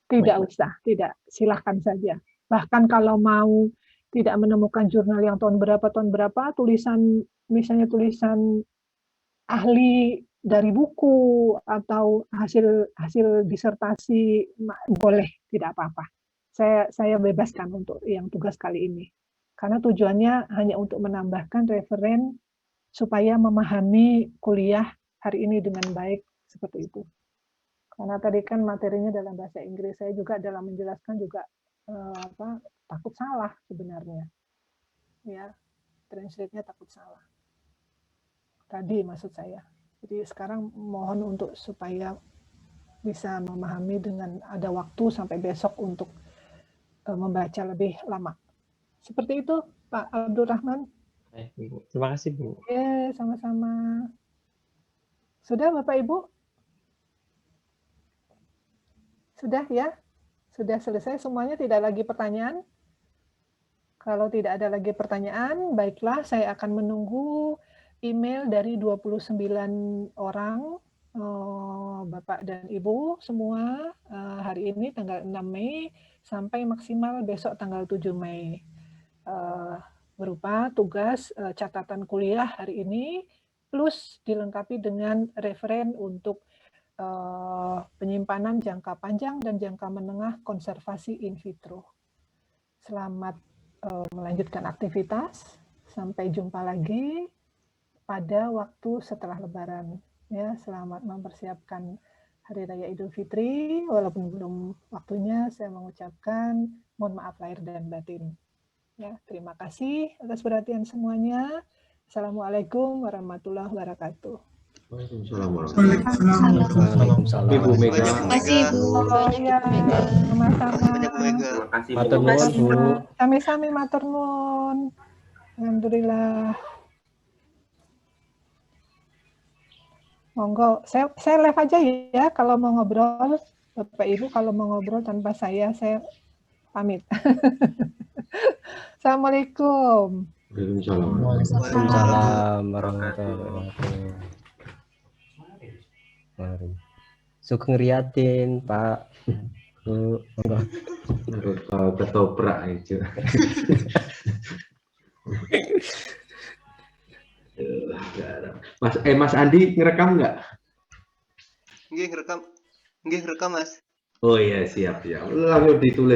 Tidak usah, tidak. Silahkan saja. Bahkan kalau mau tidak menemukan jurnal yang tahun berapa, tulisan, misalnya tulisan ahli dari buku atau hasil disertasi, boleh, tidak apa-apa. Saya bebaskan untuk yang tugas kali ini. Karena tujuannya hanya untuk menambahkan referen supaya memahami kuliah hari ini dengan baik, seperti itu. Karena tadi kan materinya dalam bahasa Inggris, saya juga dalam menjelaskan juga takut salah sebenarnya. Ya, translate-nya takut salah. Tadi maksud saya. Jadi sekarang mohon untuk supaya bisa memahami dengan ada waktu sampai besok untuk membaca lebih lama. Seperti itu, Pak Abdurrahman. Ibu. Terima kasih, Bu. Sama-sama. Sudah, Bapak Ibu? Sudah ya? Sudah selesai semuanya, tidak lagi pertanyaan? Kalau tidak ada lagi pertanyaan, baiklah saya akan menunggu email dari 29 orang, Bapak dan Ibu semua, hari ini tanggal 6 Mei, sampai maksimal besok tanggal 7 Mei. Berupa tugas catatan kuliah hari ini, plus dilengkapi dengan referen untuk penyimpanan jangka panjang dan jangka menengah konservasi in vitro. Selamat melanjutkan aktivitas. Sampai jumpa lagi pada waktu setelah Lebaran. Ya, selamat mempersiapkan Hari Raya Idul Fitri. Walaupun belum waktunya, saya mengucapkan mohon maaf lahir dan batin. Ya, terima kasih atas perhatian semuanya. Assalamualaikum warahmatullahi wabarakatuh. Waalaikumsalam. Ibu Mega. Terima kasih, Bu. Sama-sama. Terima kasih, Bu. Matur nuwun, Bu. Sami-sami matur nuwun. Alhamdulillah. Monggo, saya live aja ya kalau mau ngobrol. Bapak Ibu kalau mau ngobrol tanpa saya pamit. Assalamualaikum. Waalaikumsalam warahmatullahi wabarakatuh. Mari. Sugeng Riyatin, Pak. Bu, monggo. Ketoprak itu. Mas Andi ngerekam nggak? Nggih, ngerekam. Nggih, ngerekam, Mas. Oh iya, siap. Lalu ditulis.